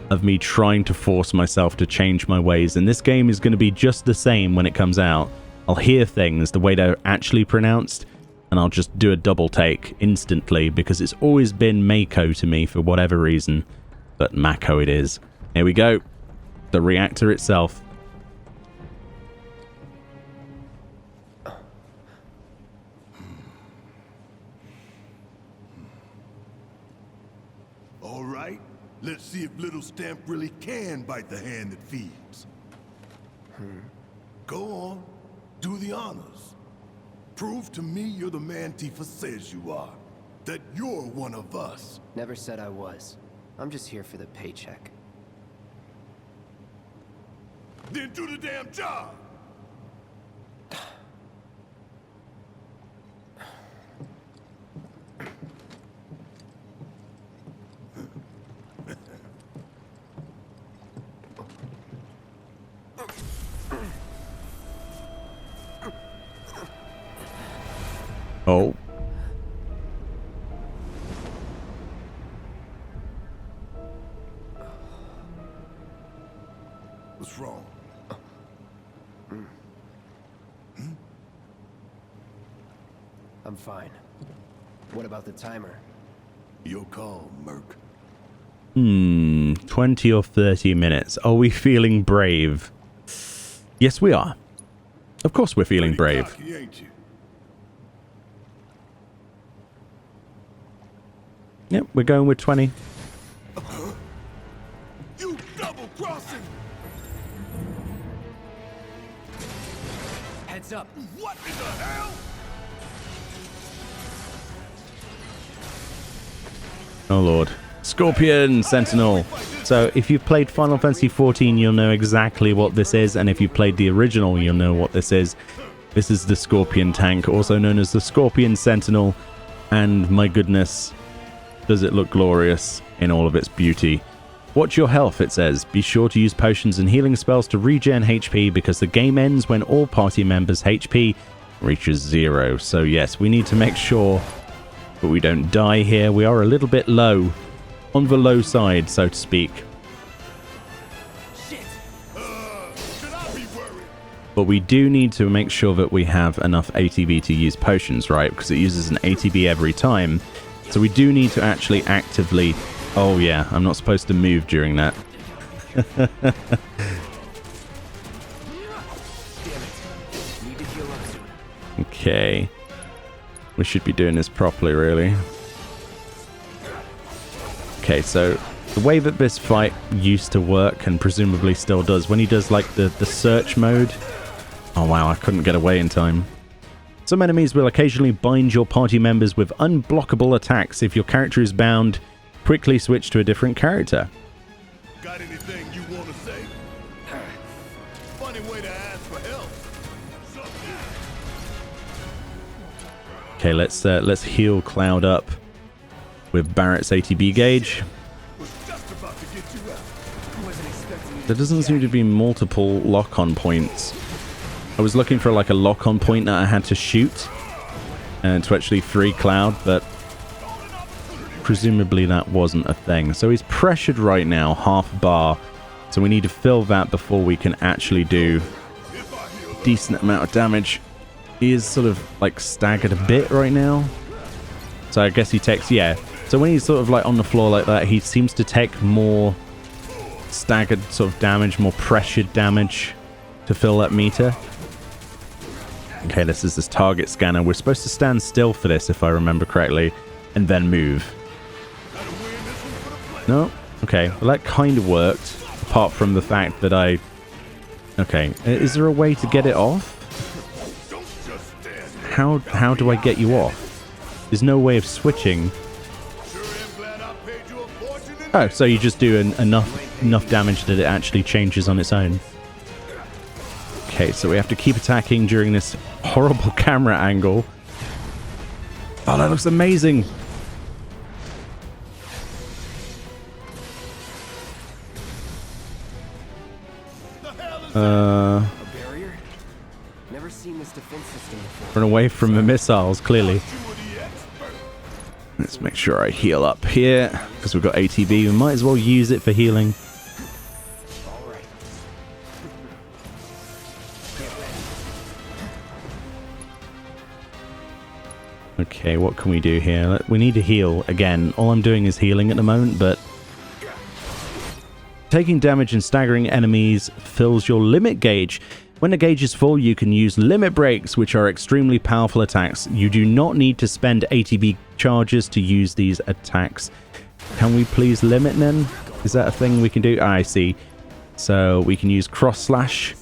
of me trying to force myself to change my ways. And this game is going to be just the same when it comes out. I'll hear things the way they're actually pronounced, and I'll just do a double take instantly because it's always been Mako to me for whatever reason. But Mako it is. Here we go. The reactor itself. All right, let's see if little Stamp really can bite the hand that feeds. Go on, do the honors. Prove to me you're the man Tifa says you are. That you're one of us. Never said I was. I'm just here for the paycheck. Then do the damn job! Oh. What's wrong? I'm fine. What about the timer? Your call, Merc. 20 or 30 minutes. Are we feeling brave? Yes, we are. Of course we're feeling brave. Cocky, ain't you? Yep, we're going with 20. You double-crossing! Heads up! What in the hell? Oh lord. Scorpion Sentinel. So if you've played Final Fantasy XIV, you'll know exactly what this is, and if you've played the original, you'll know what this is. This is the Scorpion tank, also known as the Scorpion Sentinel, and my goodness, does it look glorious in all of its beauty. Watch your health, it says. Be sure to use potions and healing spells to regen HP because the game ends when all party members' HP reaches 0. So yes, we need to make sure that we don't die here. We are a little bit low. On the low side, so to speak. Should I be worried? But we do need to make sure that we have enough ATB to use potions, right? Because it uses an ATB every time. So we do need to actually actively... Oh yeah, I'm not supposed to move during that. Okay. We should be doing this properly, really. Okay, so the way that this fight used to work, and presumably still does, when he does like the search mode... Oh wow, I couldn't get away in time. Some enemies will occasionally bind your party members with unblockable attacks. If your character is bound, quickly switch to a different character. Got anything you want to say? Funny way to ask for help. Okay, let's heal Cloud up with Barret's ATB gauge. Was just about to get you out. Wasn't expecting you. There doesn't seem to be multiple lock-on points. I was looking for like a lock-on point that I had to shoot and to actually free Cloud, but presumably that wasn't a thing. So he's pressured right now, half bar. So we need to fill that before we can actually do a decent amount of damage. He is sort of like staggered a bit right now. So I guess he takes, yeah. So when he's sort of like on the floor like that, he seems to take more staggered sort of damage, more pressured damage to fill that meter. Okay, this is this target scanner. We're supposed to stand still for this, if I remember correctly, and then move. No? Okay, well that kind of worked, apart from the fact that I... Okay, is there a way to get it off? How do I get you off? There's no way of switching. Oh, so you just do enough damage that it actually changes on its own. Okay, so we have to keep attacking during this horrible camera angle. Oh, that looks amazing. A barrier? Never seen this defense system before. Run away from the missiles, clearly. Let's make sure I heal up here, because we've got ATB. We might as well use it for healing. Okay, what can we do here? We need to heal again. All I'm doing is healing at the moment, but taking damage and staggering enemies fills your limit gauge. When the gauge is full, you can use limit breaks, which are extremely powerful attacks. You do not need to spend ATB charges to use these attacks. Can we please limit then? Is that a thing we can do? I see. So we can use cross slash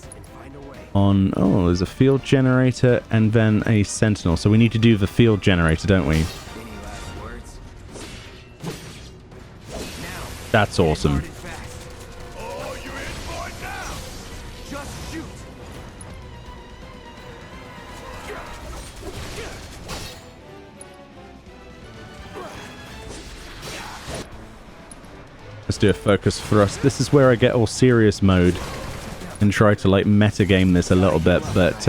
on... Oh, there's a field generator and then a sentinel. So we need to do the field generator, don't we? That's awesome. Let's do a focus thrust. This is where I get all serious mode and try to like metagame this a little bit, but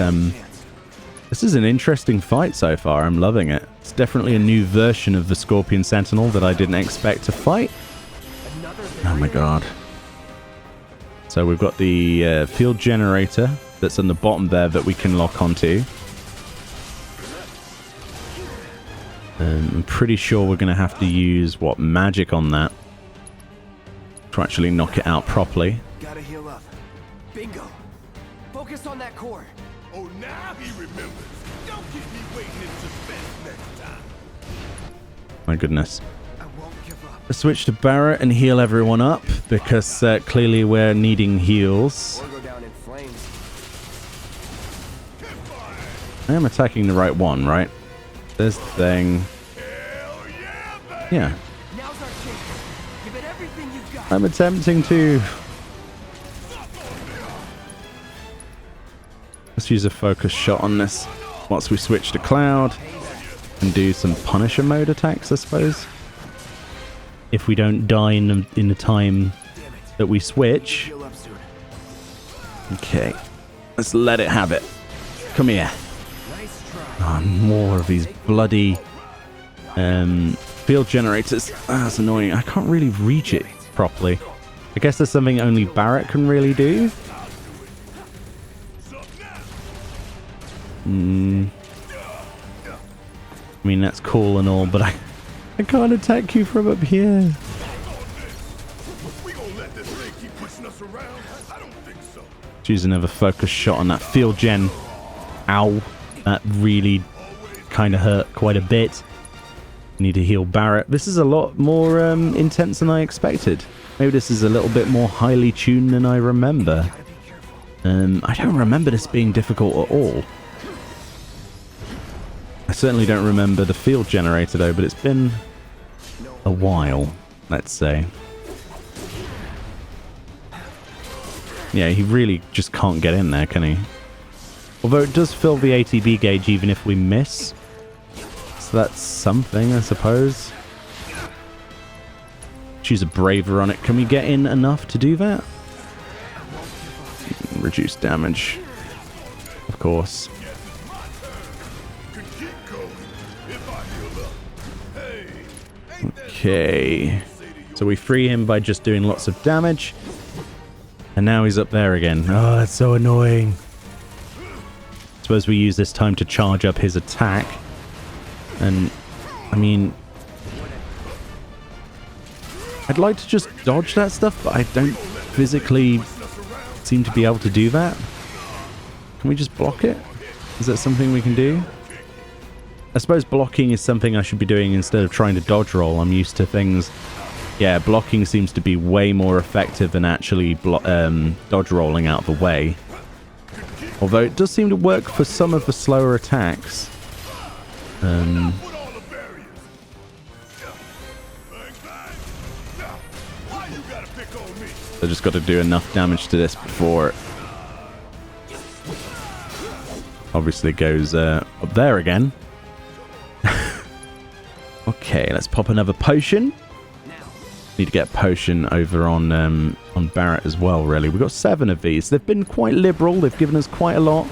this is an interesting fight so far. I'm loving it. It's definitely a new version of the Scorpion Sentinel that I didn't expect to fight. Oh my god. So we've got the field generator that's on the bottom there that we can lock onto. I'm pretty sure we're going to have to use, what, magic on that to actually knock it out properly. Gotta heal up. Bingo. Focus on that core. Oh, now he remembers. Don't keep me waiting in suspense next time. My goodness. I won't give up. Let's switch to Barret and heal everyone up, because clearly we're needing heals. Or go down in flames. I am attacking the right one, right? There's the thing. Yeah. Now's our chance. Give it everything you've got. I'm attempting to. Let's use a focus shot on this once we switch to Cloud and do some Punisher mode attacks, I suppose. If we don't die in the time that we switch. Heal up soon. Okay. Let's let it have it. Come here. Nice try. Oh, more of these bloody field generators. That's annoying. I can't really reach it properly. I guess there's something only Barret can really do. I mean, that's cool and all, but I can't attack you from up here. We gonna let this thing keep pushing us around? I don't think so. Choose another focus shot on that field gen. Ow. That really kind of hurt quite a bit. Need to heal Barret. This is a lot more intense than I expected. Maybe this is a little bit more highly tuned than I remember. I don't remember this being difficult at all. I certainly don't remember the field generator though, but it's been a while, let's say. Yeah, he really just can't get in there, can he? Although it does fill the ATB gauge even if we miss. So that's something, I suppose. Choose a braver on it. Can we get in enough to do that? Reduce damage. Of course. Okay. So we free him by just doing lots of damage. And now he's up there again. Oh, that's so annoying. Suppose we use this time to charge up his attack. And, I mean... I'd like to just dodge that stuff, but I don't physically seem to be able to do that. Can we just block it? Is that something we can do? I suppose blocking is something I should be doing instead of trying to dodge roll. I'm used to things... Yeah, blocking seems to be way more effective than actually dodge rolling out of the way. Although it does seem to work for some of the slower attacks. I just got to do enough damage to this before it obviously goes up there again. Okay, let's pop another potion. Need to get a potion over on Barret as well, really. We've got 7 of these. They've been quite liberal. They've given us quite a lot.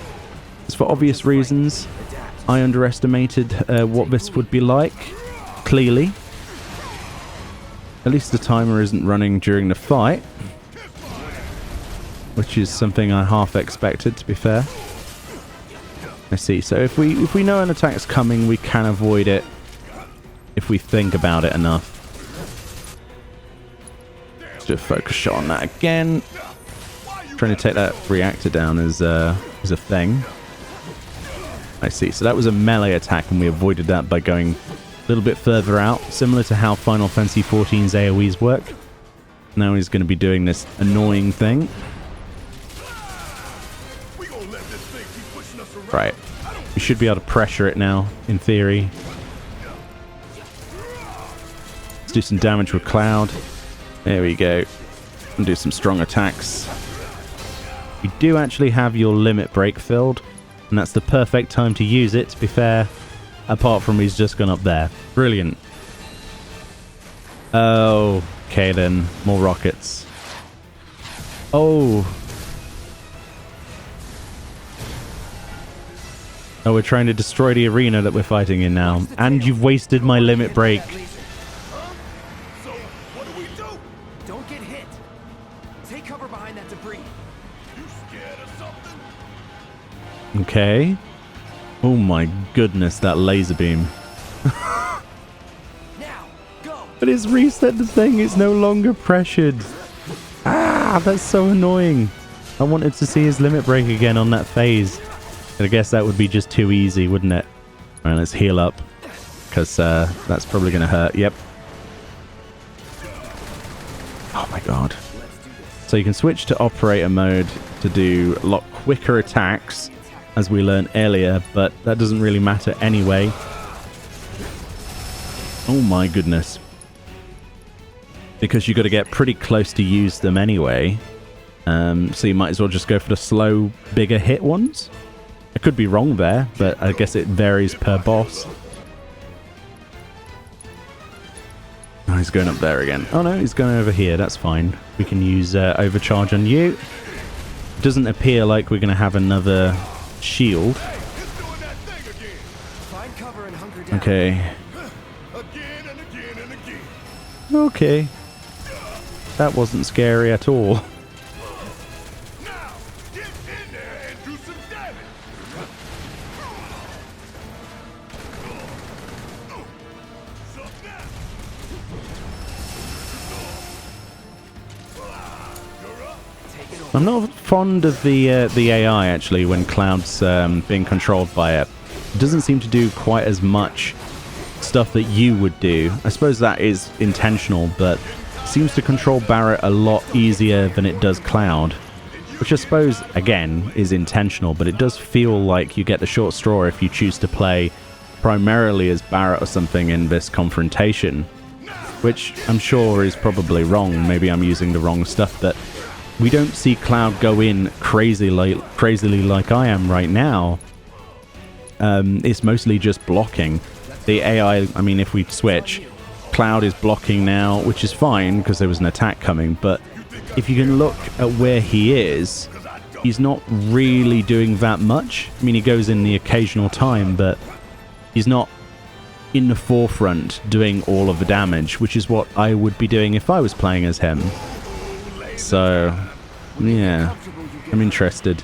It's for obvious reasons. I underestimated what this would be like. clearly. At least the timer isn't running during the fight, which is something I half expected, to be fair. Let's see. So if we know an attack's coming, we can avoid it if we think about it enough. Let's do a focus shot on that again. Trying to take that reactor down is a thing. I see. So that was a melee attack, and we avoided that by going a little bit further out, similar to how Final Fantasy XIV's AoEs work. Now he's going to be doing this annoying thing. Right. We should be able to pressure it now, in theory. Let's do some damage with Cloud. There we go. And do some strong attacks. You do actually have your limit break filled, and that's the perfect time to use it, to be fair. Apart from he's just gone up there. Brilliant. Oh, okay then. More rockets. Oh. Oh, we're trying to destroy the arena that we're fighting in now. And you've wasted my limit break. So, what do we do? Don't get hit. Take cover behind that debris. You scared of something? Okay. Oh my goodness, that laser beam. Now, go. But it's reset the thing. It's no longer pressured. Ah, that's so annoying. I wanted to see his limit break again on that phase. I guess that would be just too easy, wouldn't it? Alright, let's heal up. Because that's probably going to hurt. Yep. Oh my god. So you can switch to operator mode to do a lot quicker attacks, as we learned earlier, but that doesn't really matter anyway. Oh my goodness. Because you've got to get pretty close to use them anyway. So you might as well just go for the slow, bigger hit ones. I could be wrong there, but I guess it varies per boss. Oh, he's going up there again. Oh no, he's going over here. That's fine. We can use overcharge on you. It doesn't appear like we're going to have another shield. Find cover and hunker down. Okay. Again and again and again. Okay. That wasn't scary at all. Now, get in there and do some damage. I'm not fond of the AI, actually, when Cloud's being controlled by it. It doesn't seem to do quite as much stuff that you would do. I suppose that is intentional, but it seems to control Barret a lot easier than it does Cloud. Which I suppose, again, is intentional, but it does feel like you get the short straw if you choose to play primarily as Barret or something in this confrontation. Which I'm sure is probably wrong. Maybe I'm using the wrong stuff, but we don't see Cloud go in crazily like I am right now. It's mostly just blocking. The AI, I mean, if we switch, Cloud is blocking now, which is fine because there was an attack coming, but if you can look at where he is, he's not really doing that much. I mean, he goes in the occasional time, but he's not in the forefront doing all of the damage, which is what I would be doing if I was playing as him. So, yeah, I'm interested.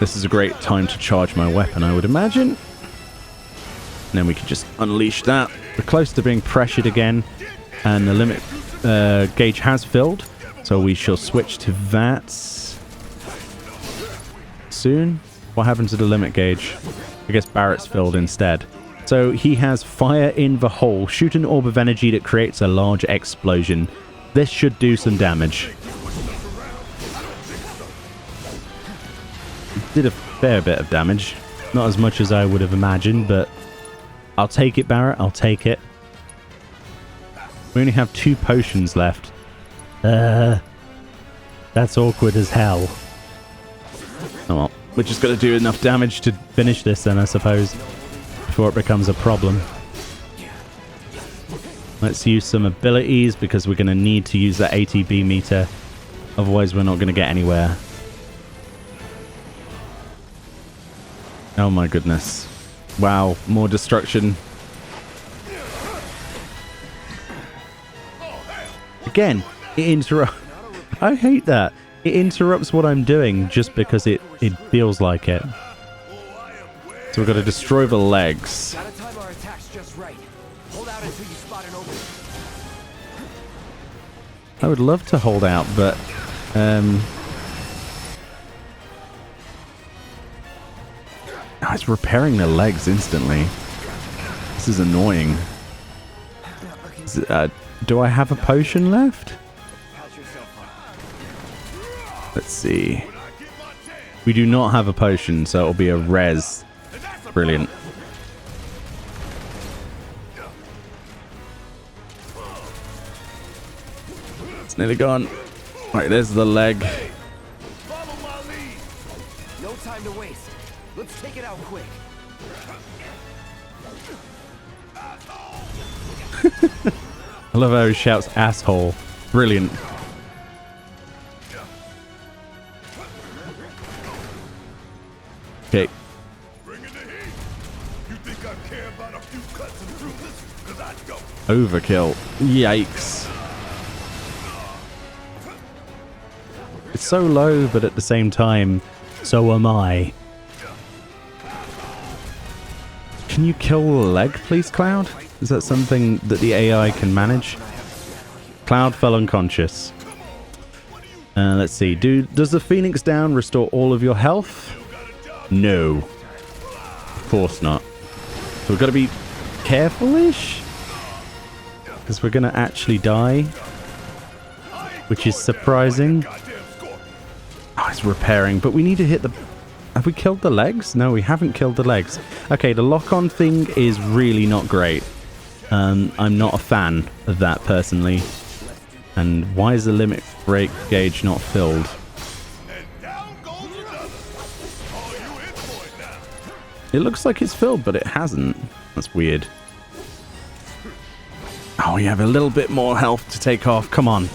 This is a great time to charge my weapon, I would imagine. And then we can just unleash that. We're close to being pressured again, and the limit gauge has filled, so we shall switch to that soon. What happened to the limit gauge? I guess Barret's filled instead. So he has fire in the hole. Shoot an orb of energy that creates a large explosion. This should do some damage. Did a fair bit of damage. Not as much as I would have imagined, but I'll take it, Barret. I'll take it. We only have 2 potions left. That's awkward as hell. Oh well, we're just going to do enough damage to finish this then, I suppose, before it becomes a problem. Let's use some abilities, because we're going to need to use that ATB meter. Otherwise, we're not going to get anywhere. Oh my goodness. Wow, more destruction. Again, it interrupts. I hate that. It interrupts what I'm doing just because it feels like it. So we've got to destroy the legs. Gotta time our attacks just right. Hold out until you spot an opening. I would love to hold out, but oh, it's repairing the legs instantly. This is annoying. Do I have a potion left? Let's see. We do not have a potion, so it'll be a res. Brilliant. It's nearly gone. Right, there's the leg. No time to waste. Let's take it out quick. I love how he shouts asshole. Brilliant. Okay. Overkill. Yikes. It's so low, but at the same time, so am I. Can you kill the leg, please, Cloud? Is that something that the AI can manage? Cloud fell unconscious. Let's see. Does the Phoenix Down restore all of your health? No. Of course not. So we've got to be careful-ish. Because we're going to actually die. Which is surprising. Oh, it's repairing. But we need to hit the... Have we killed the legs? No, we haven't killed the legs. Okay, the lock-on thing is really not great. I'm not a fan of that, personally. And why is the limit break gauge not filled? It looks like it's filled, but it hasn't. That's weird. Oh, we have a little bit more health to take off. Come on.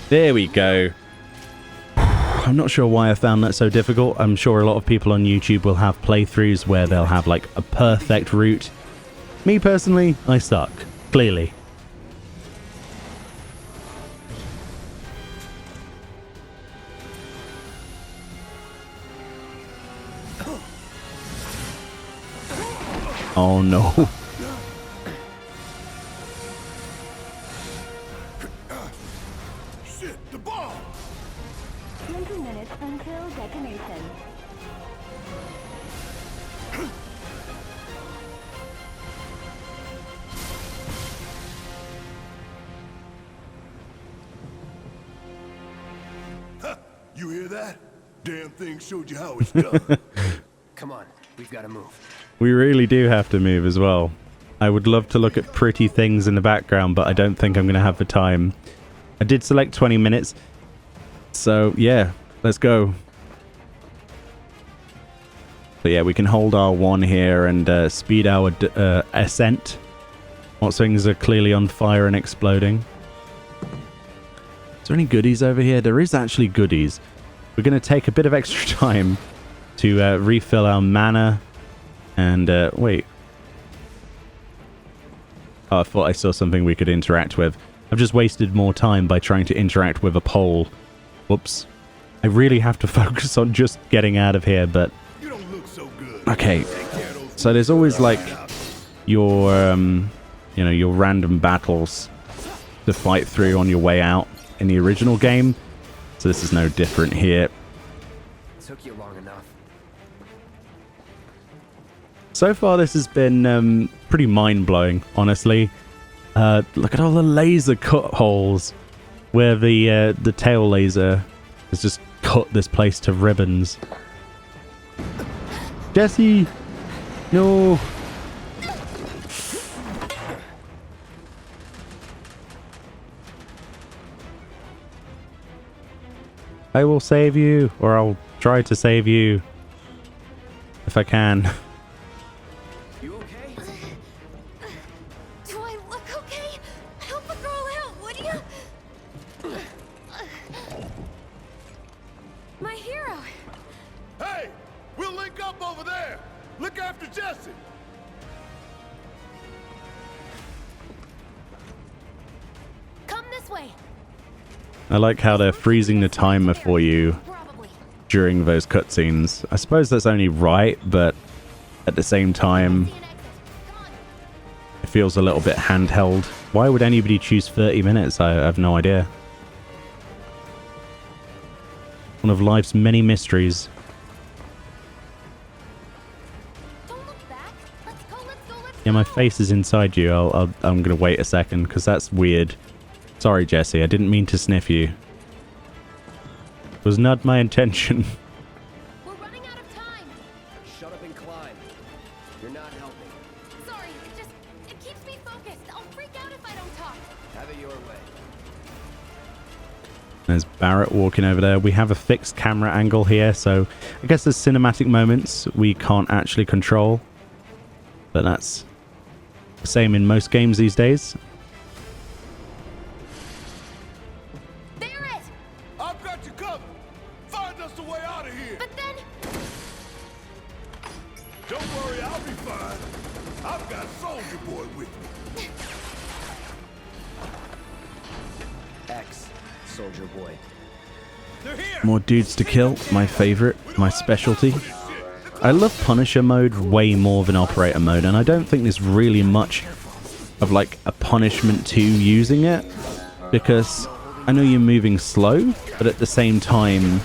There we go. I'm not sure why I found that so difficult. I'm sure a lot of people on YouTube will have playthroughs where they'll have like a perfect route. Me personally, I suck. Clearly. Oh no. Shit, the bomb! 20 minutes until detonation. You hear that? Damn thing showed you how it's done. Come on, we've got to move. We really do have to move as well. I would love to look at pretty things in the background, but I don't think I'm going to have the time. I did select 20 minutes. So, yeah, let's go. But yeah, we can hold R1 here and speed our ascent. Once things are clearly on fire and exploding. Is there any goodies over here? There is actually goodies. We're going to take a bit of extra time to refill our mana. And, wait. Oh, I thought I saw something we could interact with. I've just wasted more time by trying to interact with a pole. Whoops. I really have to focus on just getting out of here, but... You don't look so good. Okay. So there's always, like, your, you know, your random battles to fight through on your way out in the original game. So this is no different here. Took you long enough. So far, this has been pretty mind-blowing, honestly. Look at all the laser cut holes where the tail laser has just cut this place to ribbons. Jesse! No! I will save you, or I'll try to save you if I can. You okay? Do I look okay? Help a girl out, would you? My hero. Hey! We'll link up over there! Look after Jesse! Come this way. I like how they're freezing the timer for you Probably. during those cutscenes. I suppose that's only right, but at the same time, See an exit. Come on. it feels a little bit handheld. Why would anybody choose 30 minutes? I have no idea. One of life's many mysteries. Don't look back. Let's go, let's go, let's Yeah, my go. face is inside you. I'm going to wait a second because that's weird. Sorry, Jesse. I didn't mean to sniff you. It was not my intention. We're running out of time. Shut up and climb. You're not helping. Sorry, just it keeps me focused. I'll freak out if I don't talk. Have it your way. There's Barret walking over there. We have a fixed camera angle here, so I guess there's cinematic moments we can't actually control. But that's the same in most games these days. Barret! I've got you covered. Find us the way out of here. But then Don't worry, I'll be fine. I've got Soldier Boy with me. X, Soldier Boy. They're here. More dudes to kill, my favorite, my specialty. I love Punisher mode way more than Operator mode, and I don't think there's really much of like a punishment to using it, because I know you're moving slow, but at the same time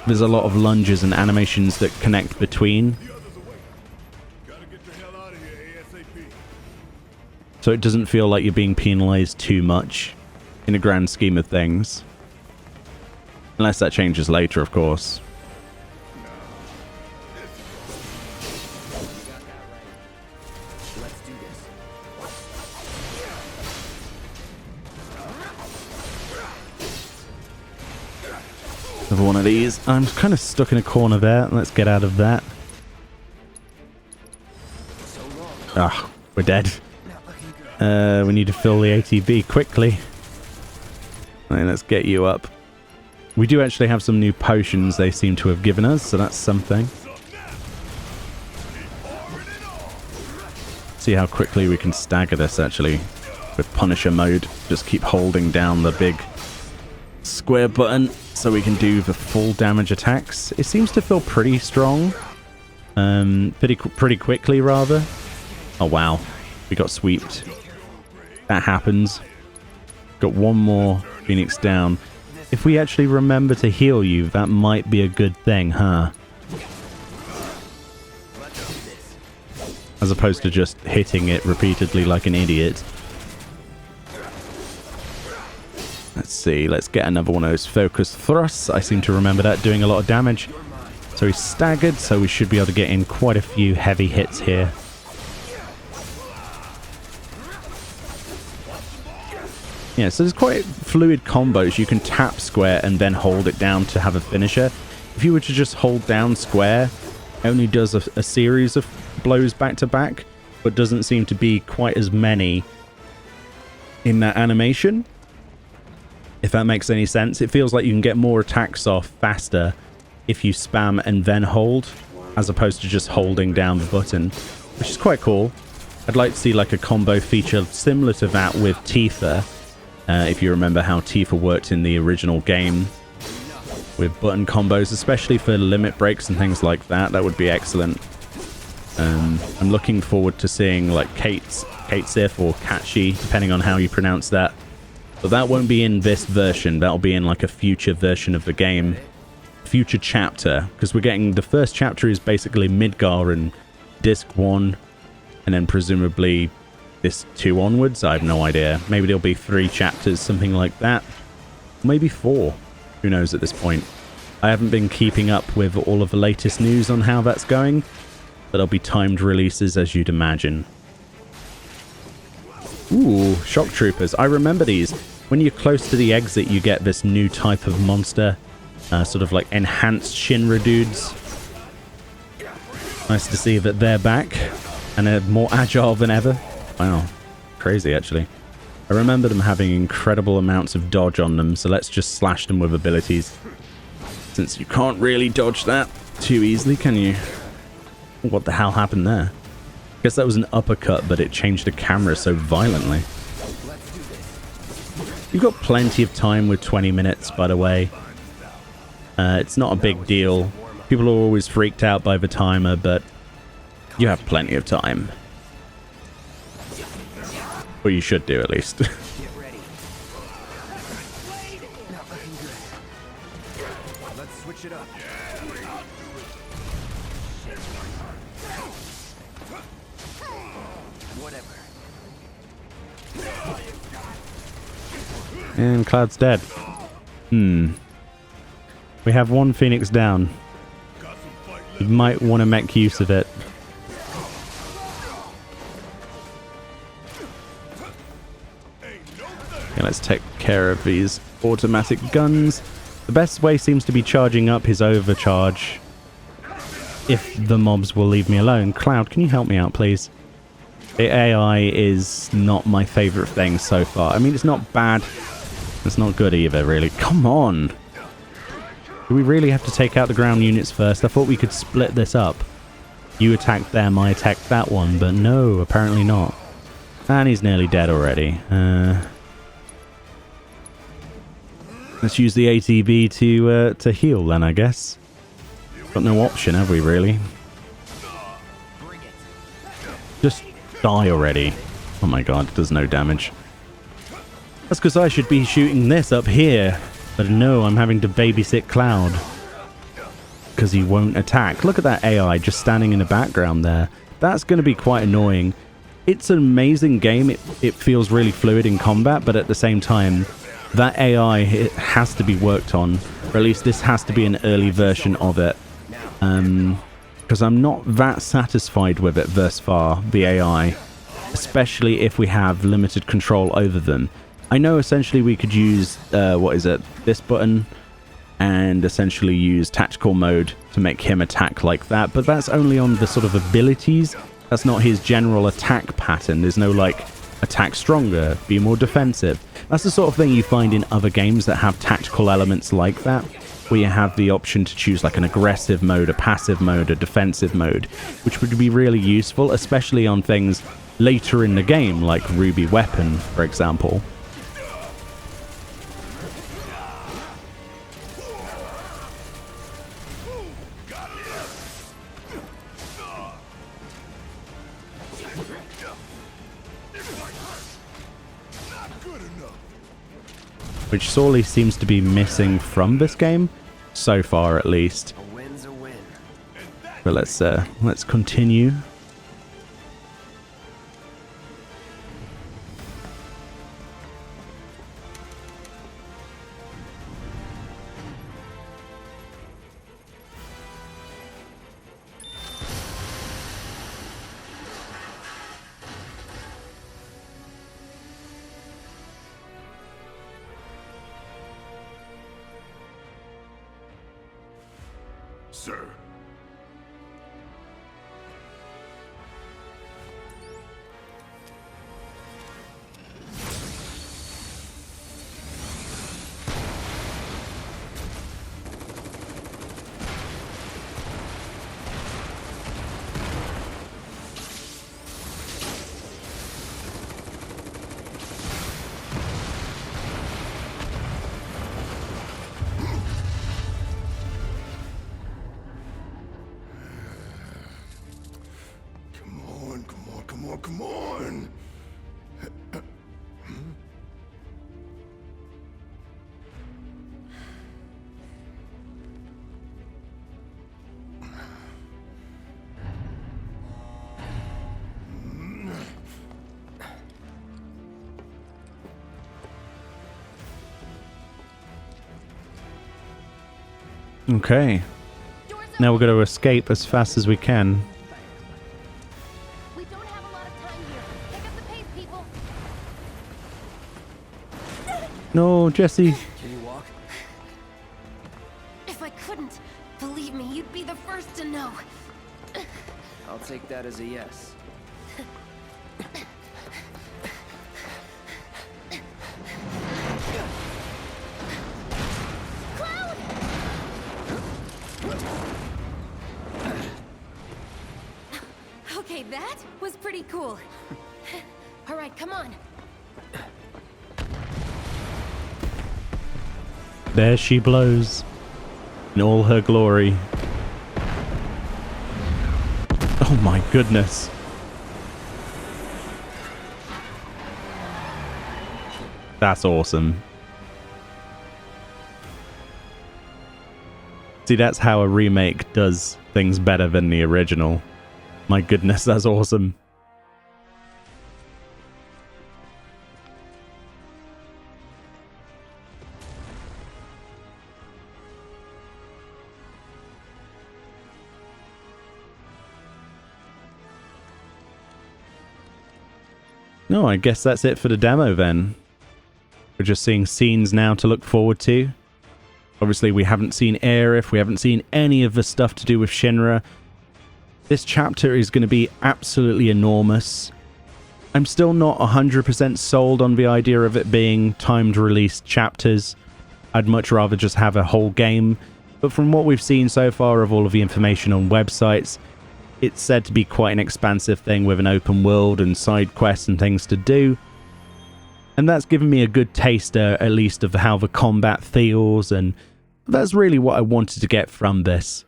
there's a lot of lunges and animations that connect between, Gotta get the hell out of here ASAP. so it doesn't feel like you're being penalized too much in the grand scheme of things. Unless that changes later, of course. Let's do this. Another one of these. I'm kind of stuck in a corner there. Let's get out of that. Ah, we're dead. We need to fill the ATB quickly. Right, let's get you up. We do actually have some new potions they seem to have given us, so that's something. See how quickly we can stagger this, actually, with Punisher mode. Just keep holding down the big square button so we can do the full damage attacks. It seems to feel pretty strong. Pretty quickly, rather. Oh, wow. We got sweeped. That happens. Got one more Phoenix down. If we actually remember to heal you, that might be a good thing, huh? As opposed to just hitting it repeatedly like an idiot. Let's see, let's get another one of those focus thrusts. I seem to remember that doing a lot of damage. So he's staggered, so we should be able to get in quite a few heavy hits here. Yeah, so there's quite fluid combos. You can tap square and then hold it down to have a finisher. If you were to just hold down square, it only does a series of blows back to back, but doesn't seem to be quite as many in that animation. If that makes any sense. It feels like you can get more attacks off faster if you spam and then hold, as opposed to just holding down the button, which is quite cool. I'd like to see like a combo feature similar to that with Tifa. If you remember how Tifa worked in the original game with button combos, especially for limit breaks and things like that, that would be excellent. I'm looking forward to seeing like Katesif or Katshi, depending on how you pronounce that. But that won't be in this version. That'll be in like a future version of the game, future chapter, because we're getting the first chapter is basically Midgar and Disc 1, and then presumably this 2 onwards. I have no idea. Maybe there'll be 3 chapters, something like that. Maybe 4. Who knows at this point. I haven't been keeping up with all of the latest news on how that's going, but there'll be timed releases, as you'd imagine. Ooh, shock troopers. I remember these. When you're close to the exit, you get this new type of monster, sort of like enhanced Shinra dudes. Nice to see that they're back, and they're more agile than ever. Wow, crazy actually. I remember them having incredible amounts of dodge on them, so let's just slash them with abilities. Since you can't really dodge that too easily, can you? What the hell happened there? I guess that was an uppercut, but it changed the camera so violently. You've got plenty of time with 20 minutes, by the way. It's not a big deal. People are always freaked out by the timer, but you have plenty of time. Or you should do, at least. Get ready. Not looking good. Let's switch it up. Whatever. And Cloud's dead. We have one Phoenix down. You might want to make use of it. Okay, let's take care of these automatic guns. The best way seems to be charging up his overcharge. If the mobs will leave me alone. Cloud, can you help me out, please? The AI is not my favorite thing so far. I mean, it's not bad. It's not good either, really. Come on! Do we really have to take out the ground units first? I thought we could split this up. You attack them, I attack that one, but no, apparently not. And he's nearly dead already. Let's use the ATB to heal then, I guess. Got no option, have we, really? Just die already. Oh my god, it does no damage. That's because I should be shooting this up here. But no, I'm having to babysit Cloud. Because he won't attack. Look at that AI just standing in the background there. That's going to be quite annoying. It's an amazing game. It feels really fluid in combat, but at the same time, that AI it has to be worked on. Or at least this has to be an early version of it. Because I'm not that satisfied with it thus far, the AI. Especially if we have limited control over them. I know essentially we could use, this button, and essentially use tactical mode to make him attack like that, but that's only on the sort of abilities. That's not his general attack pattern. There's no, like, attack stronger, be more defensive. That's the sort of thing you find in other games that have tactical elements like that, where you have the option to choose like an aggressive mode, a passive mode, a defensive mode, which would be really useful, especially on things later in the game, like Ruby Weapon, for example. Which sorely seems to be missing from this game, so far at least. A win's a win. But let's continue. Sir. Come on! Okay. Now we're going to escape as fast as we can. We don't have a lot of time here. Pick up the pace, people. No, Jesse. Can you walk? If I couldn't, believe me, you'd be the first to know. I'll take that as a yes. Okay, that was pretty cool. All right, come on. There she blows in all her glory. Oh my goodness. That's awesome. See, that's how a remake does things better than the original. My goodness, that's awesome. No, I guess that's it for the demo then. We're just seeing scenes now to look forward to. Obviously, we haven't seen Aerith, we haven't seen any of the stuff to do with Shinra. This chapter is going to be absolutely enormous. I'm still not 100% sold on the idea of it being timed release chapters. I'd much rather just have a whole game. But from what we've seen so far of all of the information on websites, it's said to be quite an expansive thing with an open world and side quests and things to do. And that's given me a good taster, at least, of how the combat feels, and that's really what I wanted to get from this.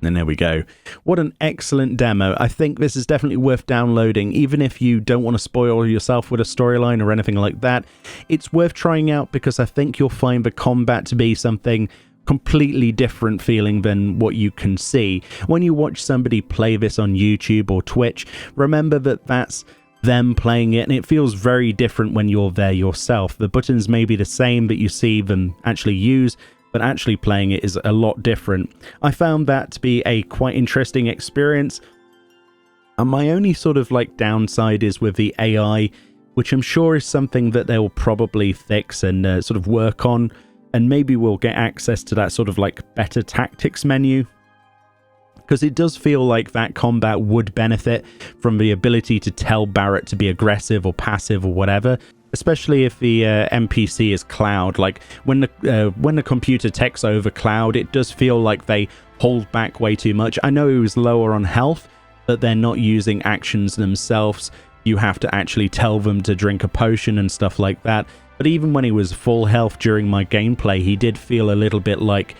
And there we go. What an excellent demo. I think this is definitely worth downloading, even if you don't want to spoil yourself with a storyline or anything like that. It's worth trying out because I think you'll find the combat to be something completely different feeling than what you can see. When you watch somebody play this on YouTube or Twitch, remember that that's them playing it, and it feels very different when you're there yourself. The buttons may be the same that you see them actually use, but actually playing it is a lot different. I found that to be a quite interesting experience. And my only sort of like downside is with the AI, which I'm sure is something that they'll probably fix and sort of work on. And maybe we'll get access to that sort of like better tactics menu. Because it does feel like that combat would benefit from the ability to tell Barret to be aggressive or passive or whatever. Especially if the NPC is Cloud. Like when the computer takes over Cloud, it does feel like they hold back way too much. I know he was lower on health, but they're not using actions themselves. You have to actually tell them to drink a potion and stuff like that. But even when he was full health during my gameplay, he did feel a little bit like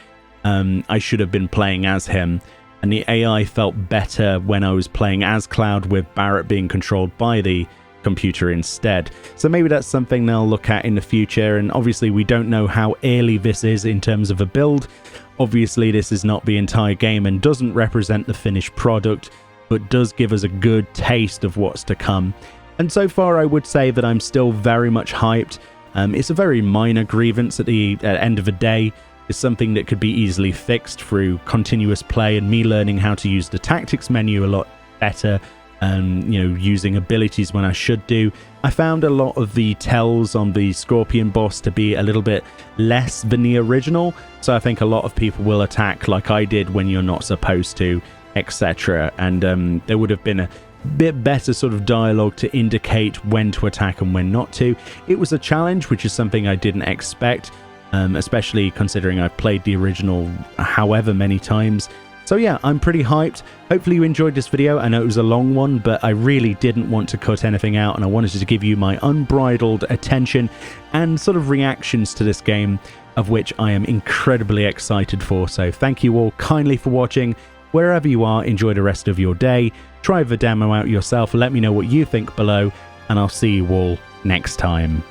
I should have been playing as him. And the AI felt better when I was playing as Cloud with Barret being controlled by the computer instead. So maybe that's something they'll look at in the future. And obviously we don't know how early this is in terms of a build. Obviously this is not the entire game and doesn't represent the finished product, but does give us a good taste of what's to come. And so far I would say that I'm still very much hyped. It's a very minor grievance at the end of the day. It's something that could be easily fixed through continuous play and me learning how to use the tactics menu a lot better. Using abilities when I should do. I found a lot of the tells on the Scorpion boss to be a little bit less than the original, so I think a lot of people will attack like I did when you're not supposed to, etc. And there would have been a bit better sort of dialogue to indicate when to attack and when not to. It was a challenge, which is something I didn't expect, especially considering I've played the original however many times. So yeah, I'm pretty hyped. Hopefully you enjoyed this video. I know it was a long one, but I really didn't want to cut anything out, and I wanted to give you my unbridled attention and sort of reactions to this game, of which I am incredibly excited for. So thank you all kindly for watching. Wherever you are, enjoy the rest of your day. Try the demo out yourself. Let me know what you think below, and I'll see you all next time.